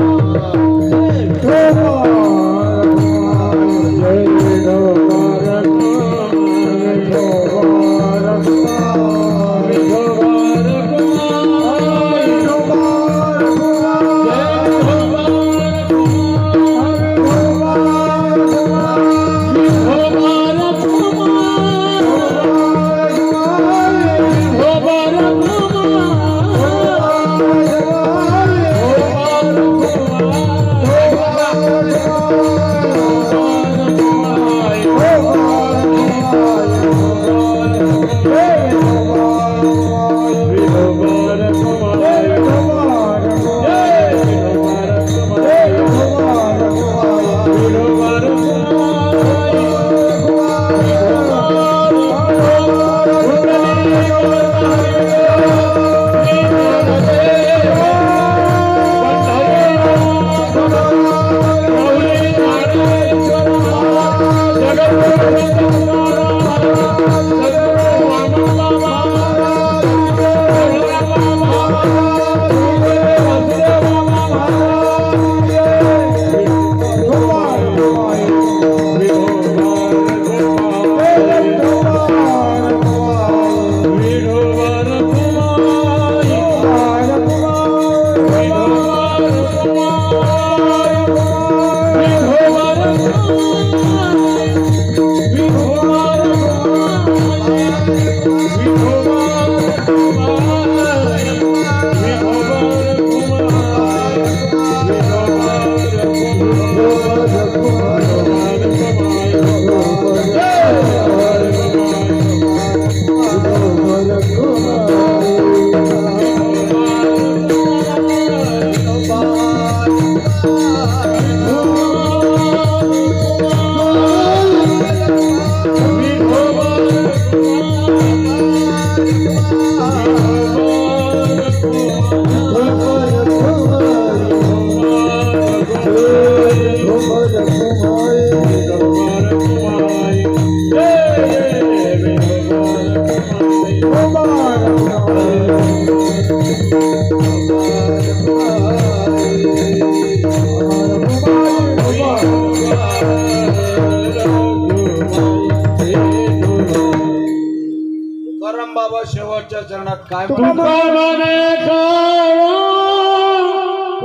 तुकाराम बाबा शेवटच्या चरणात काय तुका म्हणे काळा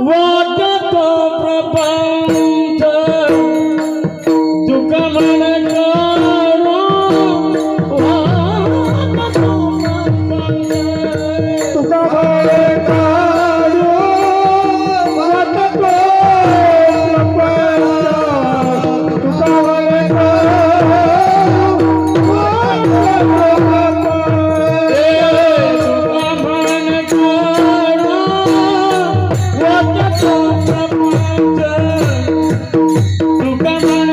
वाटत प्रपंच तुका म्हणे काळा वाटत प्रपंच तुका म्हणे काळा वाटत प्रपंच तुका म्हणे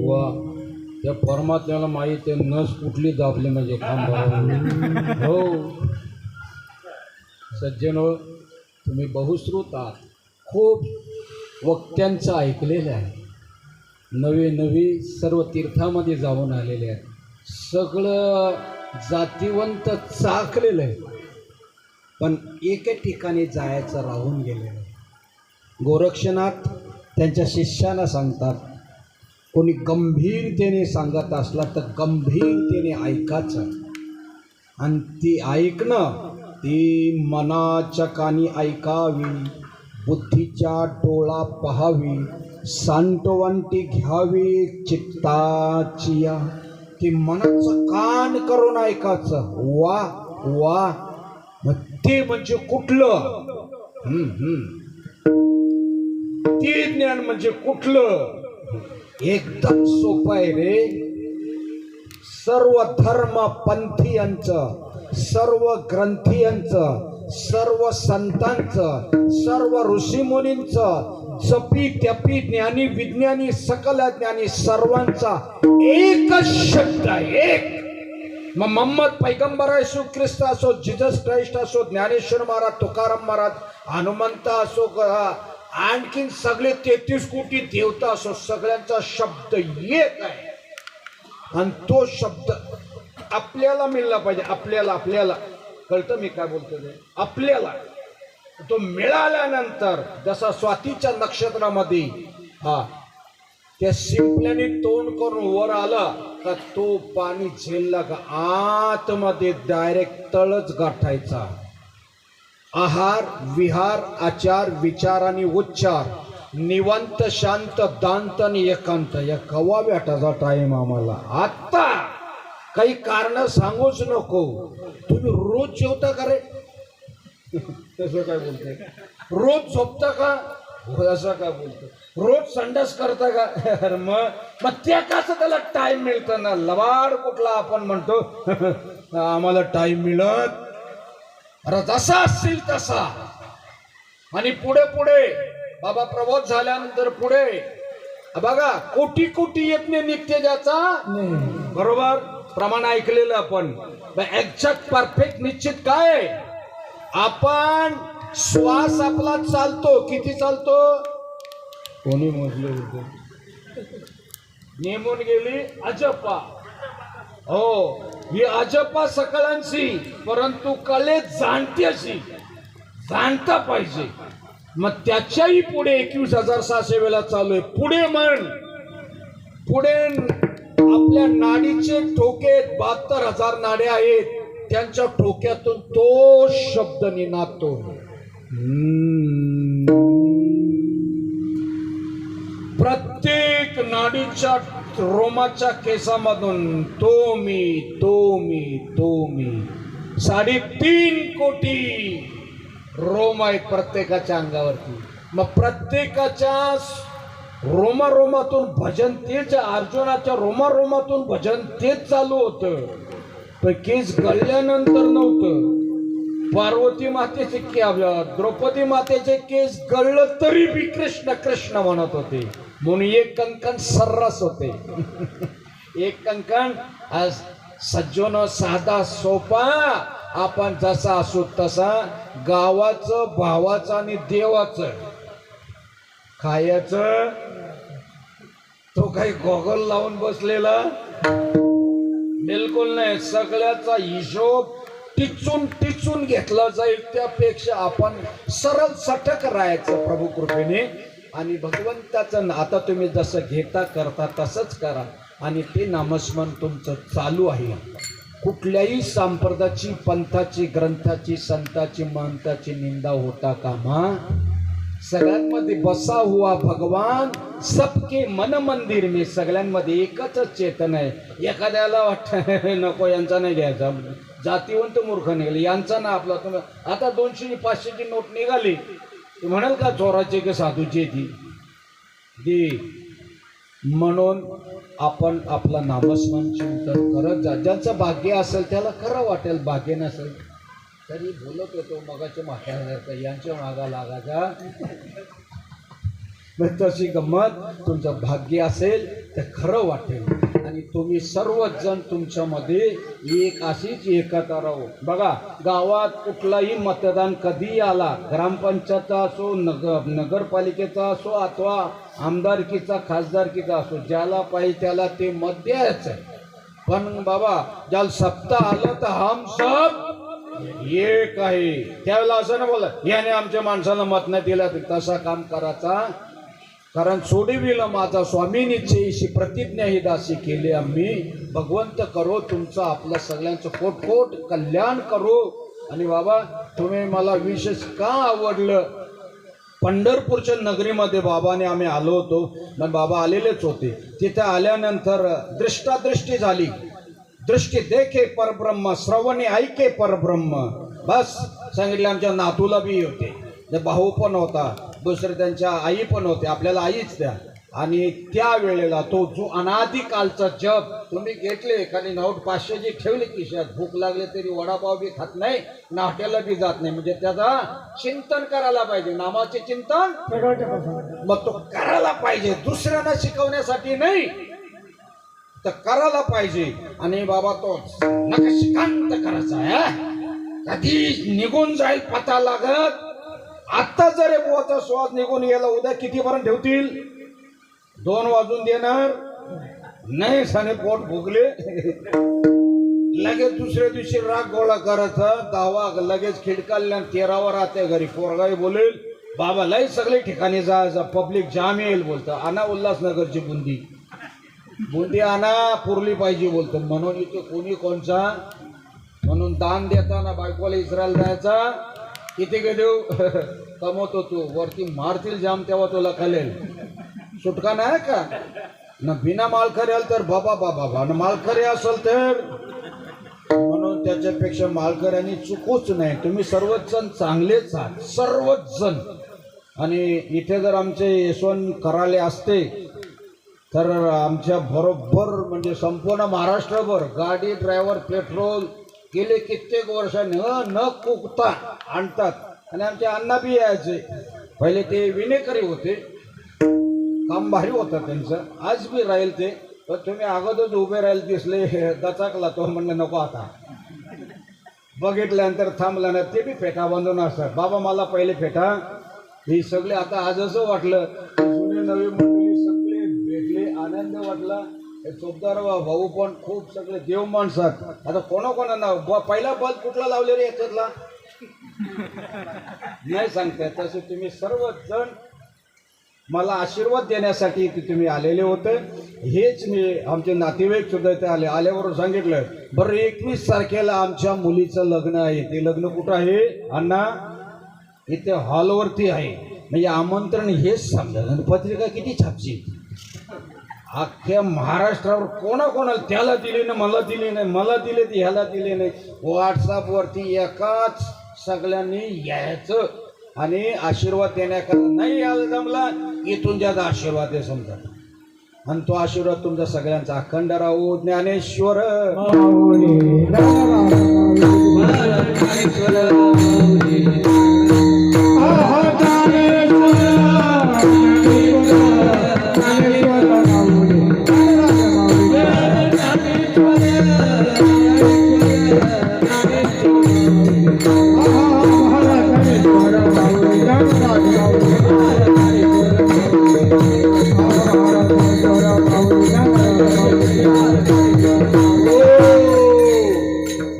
वा त्या परमात्म्याला माहिती आहे नस कुठली दाबली म्हणजे खांब हो सज्जनो तुम्ही बहुश्रुत आहात खूप वक्त्यांचं ऐकलेलं आहे नवे नवी सर्व तीर्थामध्ये जाऊन आलेले आहेत सगळं जातीवंत चाकलेलं आहे पण एके ठिकाणी जायचं राहून गेलेलं आहे गोरक्षनाथ त्यांच्या शिष्याला सांगतात कोणी गंभीरतेने सांगत असला तर गंभीरतेने ऐकायचं आणि ती ऐकणं ती मनाच्या कानी ऐकावी बुद्धीच्या डोळा पहावी सांत्वंती घ्यावी चित्ताची या ती मनाचं कान करून ऐकायचं वा वा मग ते म्हणजे कुठलं ते ज्ञान म्हणजे कुठलं एकदम सोपं आहे रे सर्व धर्म पंथीयांचं सर्व ग्रंथीयांचं सर्व संतांचं सर्व ऋषीमुनींचं जपी त्यपी ज्ञानी विज्ञानी सकल ज्ञानी सर्वांचा एकच शब्द आहे एक मग मोहम्मद पैगंबर येशू ख्रिस्त असो जीसस क्राइस्ट असो ज्ञानेश्वर महाराज तुकाराम महाराज हनुमंत असो आणखीन सगळे 33 कोटी देवता असो सगळ्यांचा शब्द एक आहे आणि तो शब्द आपल्याला मिळला पाहिजे आपल्याला कळतं मी काय बोलतो ते आपल्याला तो मिळाल्यानंतर जसा स्वातीच्या नक्षत्रामध्ये त्या शिंपल्याने तोंड करून वर आला तर तो पाणी झेलला का आतमध्ये डायरेक्ट तळच गाठायचा आहार विहार आचार विचार आणि उच्चार निवांत शांत दांत आणि एकांत या कवा भेटायचा टाइम आम्हाला आता काही कारण सांगूच नको तुम्ही रोज जेवता का रे तसं काय बोलतोय रोज झोपता का असं काय बोलतो रोज संडास करता का मग त्या कसं त्याला टाइम मिळतं ना लवाड कुठला आपण म्हणतो आम्हाला टाइम मिळत अरे जसा असतील तसा आणि पुढे पुढे बाबा प्रबोध झाल्यानंतर पुढे बघा कोटी कोटी यज्ञ नित्य ज्याचा बरोबर प्रमाण ऐकलेलं आपण एक्झॅक्ट परफेक्ट निश्चित काय आपण श्वास आपला चालतो किती चालतो कोणी मोजले होते नेमून गेली अजपा हो ही अजपा सकळांशी परंतु कले जाणत्याशी जाणता पाहिजे मग त्याच्याही पुढे 21,600 वेळा चालू आहे पुढे म्हण पुढे आपल्या नाडीचे ठोके 72,000 नाडे आहेत त्यांच्या ठोक्यातून तो शब्द निनादतो प्रत्येक नाडीच्या रोमाच्या केसामधून तो मी 3.5 कोटी रोम आहेत प्रत्येकाच्या अंगावरती मग प्रत्येकाच्या रोमातून भजन तेच अर्जुनाच्या रोमातून भजन तेच चालू होतं पण केस गळल्यानंतर नव्हतं पार्वती मातेचे द्रौपदी मातेचे केस गळलं तरी बी कृष्ण कृष्ण म्हणत होते म्हणून एक कंकण सर्रास होते एक कंकण सज्जन साधा सोपा आपण जसा असू तसा गावाचं भावाचं आणि देवाचं खायचं तो काही गॉगल लावून बसलेला बिलकुल नाही सगळ्याचा हिशोब टिचून घेतला जाईल त्यापेक्षा आपण सरळ सटक राहायचं प्रभू कृपेने आणि भगवंताचं आता तुम्ही जसं घेता करता तसंच करा आणि ते नामस्मरण तुमचं चालू आहे कुठल्याही संप्रदायाची पंथाची ग्रंथाची संताची महंताची निंदा होता कामा सगळ्यांमध्ये बसा हुआ भगवान सबके मन मंदिर में सगळ्यांमध्ये एकच चेतन आहे एखाद्याला वाटतं नको यांचा नाही घ्यायचा जातीवंत मूर्ख निघाले. यांचा ना आपला तुम्ही आता 200 500ची नोट निघाली ती म्हणाल का चोराची की साधूची ती म्हणून आपण आपला नामस्मरण चिंतन करत जा. ज्यांचं भाग्य असेल त्याला खरं वाटेल, भाग्य नसेल तरी बोलत होतो मगाच्या म्हाताऱ्यासारखं यांच्या मागा लागायचा. तशी गंमत. तुमचं भाग्य असेल तर खरं वाटेल आणि तुम्ही सर्वजण तुमच्यामध्ये एक अशीच एकता राहू. बघा गावात कुठलाही मतदान कधी आला, ग्रामपंचायतचा असो, नगरपालिकेचा असो अथवा आमदारकीचा खासदारकीचा असो, ज्याला पाहिजे त्याला ते मत द्यायचं. पण बाबा ज्याला सत्ता आलं तर हम सब एक आहे. त्यावेळेला असं ना बोला याने आमच्या माणसाला मत नाही दिलं, तसा काम करायचा. कारण सोडविलं माझा स्वामी निश्चयीशी प्रतिज्ञा ही दासी केली आम्ही. भगवंत करो तुमचं आपल्या सगळ्यांचं कोट कल्याण करो. आणि बाबा तुम्ही मला विशेष का आवडलं, पंढरपूरच्या नगरीमध्ये बाबाने आम्ही आलो होतो, पण बाबा आलेलेच होते. तिथे आल्यानंतर दृष्टादृष्टी झाली. दृष्टी देखे परब्रह्म, श्रवणे ऐके परब्रह्म. बस सांगितलं. आमच्या नातूला बी होते, भाऊ पण होता, दुसरे त्यांच्या आई पण होते, आपल्याला आईच द्या. आणि त्यावेळेला तो जो अनादिकालचा जप तुम्ही घेतले, एखादी नोट 500ची ठेवली खिशात, भूक लागले तरी वडापाव बी खात नाही ना हॉटेलला बी जात नाही. म्हणजे त्याचा चिंतन करायला पाहिजे, नामाचे चिंतन मग तो करायला पाहिजे, दुसऱ्यांना शिकवण्यासाठी नाही तर करायला पाहिजे. आणि बाबा तो नकशिकांत करायचा आहे, कधी निघून जाईल पता लागत. आता जर बुवाचा श्वास निघून गेला, उद्या कितीपर्यंत ठेवतील? 2 वाजून देणार नाही. साने पोट भुगले लगेच दुसऱ्या दिवशी राग गोळा करायचा, 10 लगेच खिडकाल्या 13वर राहते घरी. पोरगाई बोलेल बाबा लय सगळे ठिकाणी जायचं, पब्लिक जाम येईल बोलतं. आणा उल्हासनगरची बुंदी आणा, पुरली पाहिजे बोलतं. म्हणून इथे कोणी कोणचा म्हणून दान देताना बायकोला इस्रायल जायचा, किती गे देऊ कमवतो तू, वरती मारतील जाम तेव्हा तुला कळेल. सुटका नाही का ना. बिना मालखरी आल तर बाबा बाबा न मालखरी असेल तर, म्हणून त्याच्यापेक्षा मालकऱ्यांनी चुकूच नाही. तुम्ही सर्वच जण चांगलेच आहात, सर्वच जण. आणि इथे जर आमचे यशवंत कराले असते तर आमच्या बरोबर म्हणजे संपूर्ण महाराष्ट्रभर गाडी ड्रायव्हर पेट्रोल गेले कित्येक वर्षांनी न कुकता आणतात. आणि आमचे अण्णा बी यायचे. पहिले ते विनेकरी होते, काम भारी होतं त्यांचं, आज बी राहील ते. पण तुम्ही अगोदरच उभे राहील दिसले, दचाकला तो. म्हणलं नको आता. बघितल्यानंतर थांबला ना, ते बी फेटा बांधून असतात. बाबा मला पहिले फेटा. ही सगळे आता आज असं वाटलं, जुने नवी मंडळी सगळे भेटले, आनंद वाटला. हे चोपदार भाऊ पण खूप सगळे देव माणसात. आता कोणाकोणाला पहिला बल्ब कुठला लावले रे याच्यातला नाही सांगताय. तसे तुम्ही सर्वजण मला आशीर्वाद देण्यासाठी तुम्ही आलेले होते. हेच मी आमचे नातेवाईक सुद्धा इथे आल्यावर सांगितलं, बरं 21 तारखेला आमच्या मुलीचं लग्न आहे. ते लग्न कुठं आहे अण्णा? इथे हॉलवरती आहे. म्हणजे आमंत्रण हेच सांगलं. आणि पत्रिका किती छापची अख्ख्या महाराष्ट्रावर, कोणाकोणाला त्याला दिले नाही, मला दिले नाही, मला दिले ते ह्याला दिले नाही. व्हॉट्सअपवरती एकाच सगळ्यांनी यायचं आणि आशीर्वाद देण्याकरता. नाही यायला जमला इथून ज्यादा आशीर्वाद आहे समजा. आणि तो आशीर्वाद तुमचा सगळ्यांचा अखंड राहू. ज्ञानेश्वर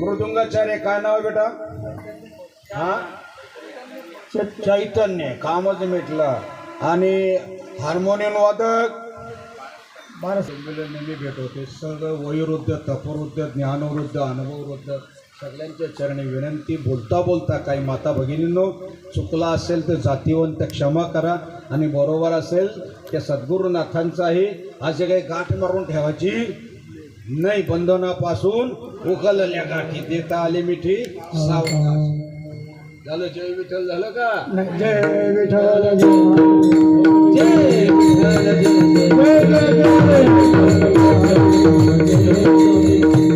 मृदुंगाचार्य काय नाव आहे बेटा? हा चैतन्य, कामच मिटलं. आणि हार्मोनियम वादक नेहमी भेट होते. सगळं वयोवृद्ध, तपवृद्ध, ज्ञानवृद्ध, अनुभववृद्ध सगळ्यांच्या चरणी विनंती. बोलता बोलता काही माता भगिनींनो चुकला असेल तर जातीवंत क्षमा करा. आणि बरोबर असेल त्या सद्गुरुनाथांचं आहे. असे काही गाठ मारून ठेवायची नाही. बंधनापासून उकलल्या गाठी देता आले मिठी सावकाश झालं. जय विठ्ठल झालं का? जय विठ्ठल जय जय विठ्ठल जय जय जय जय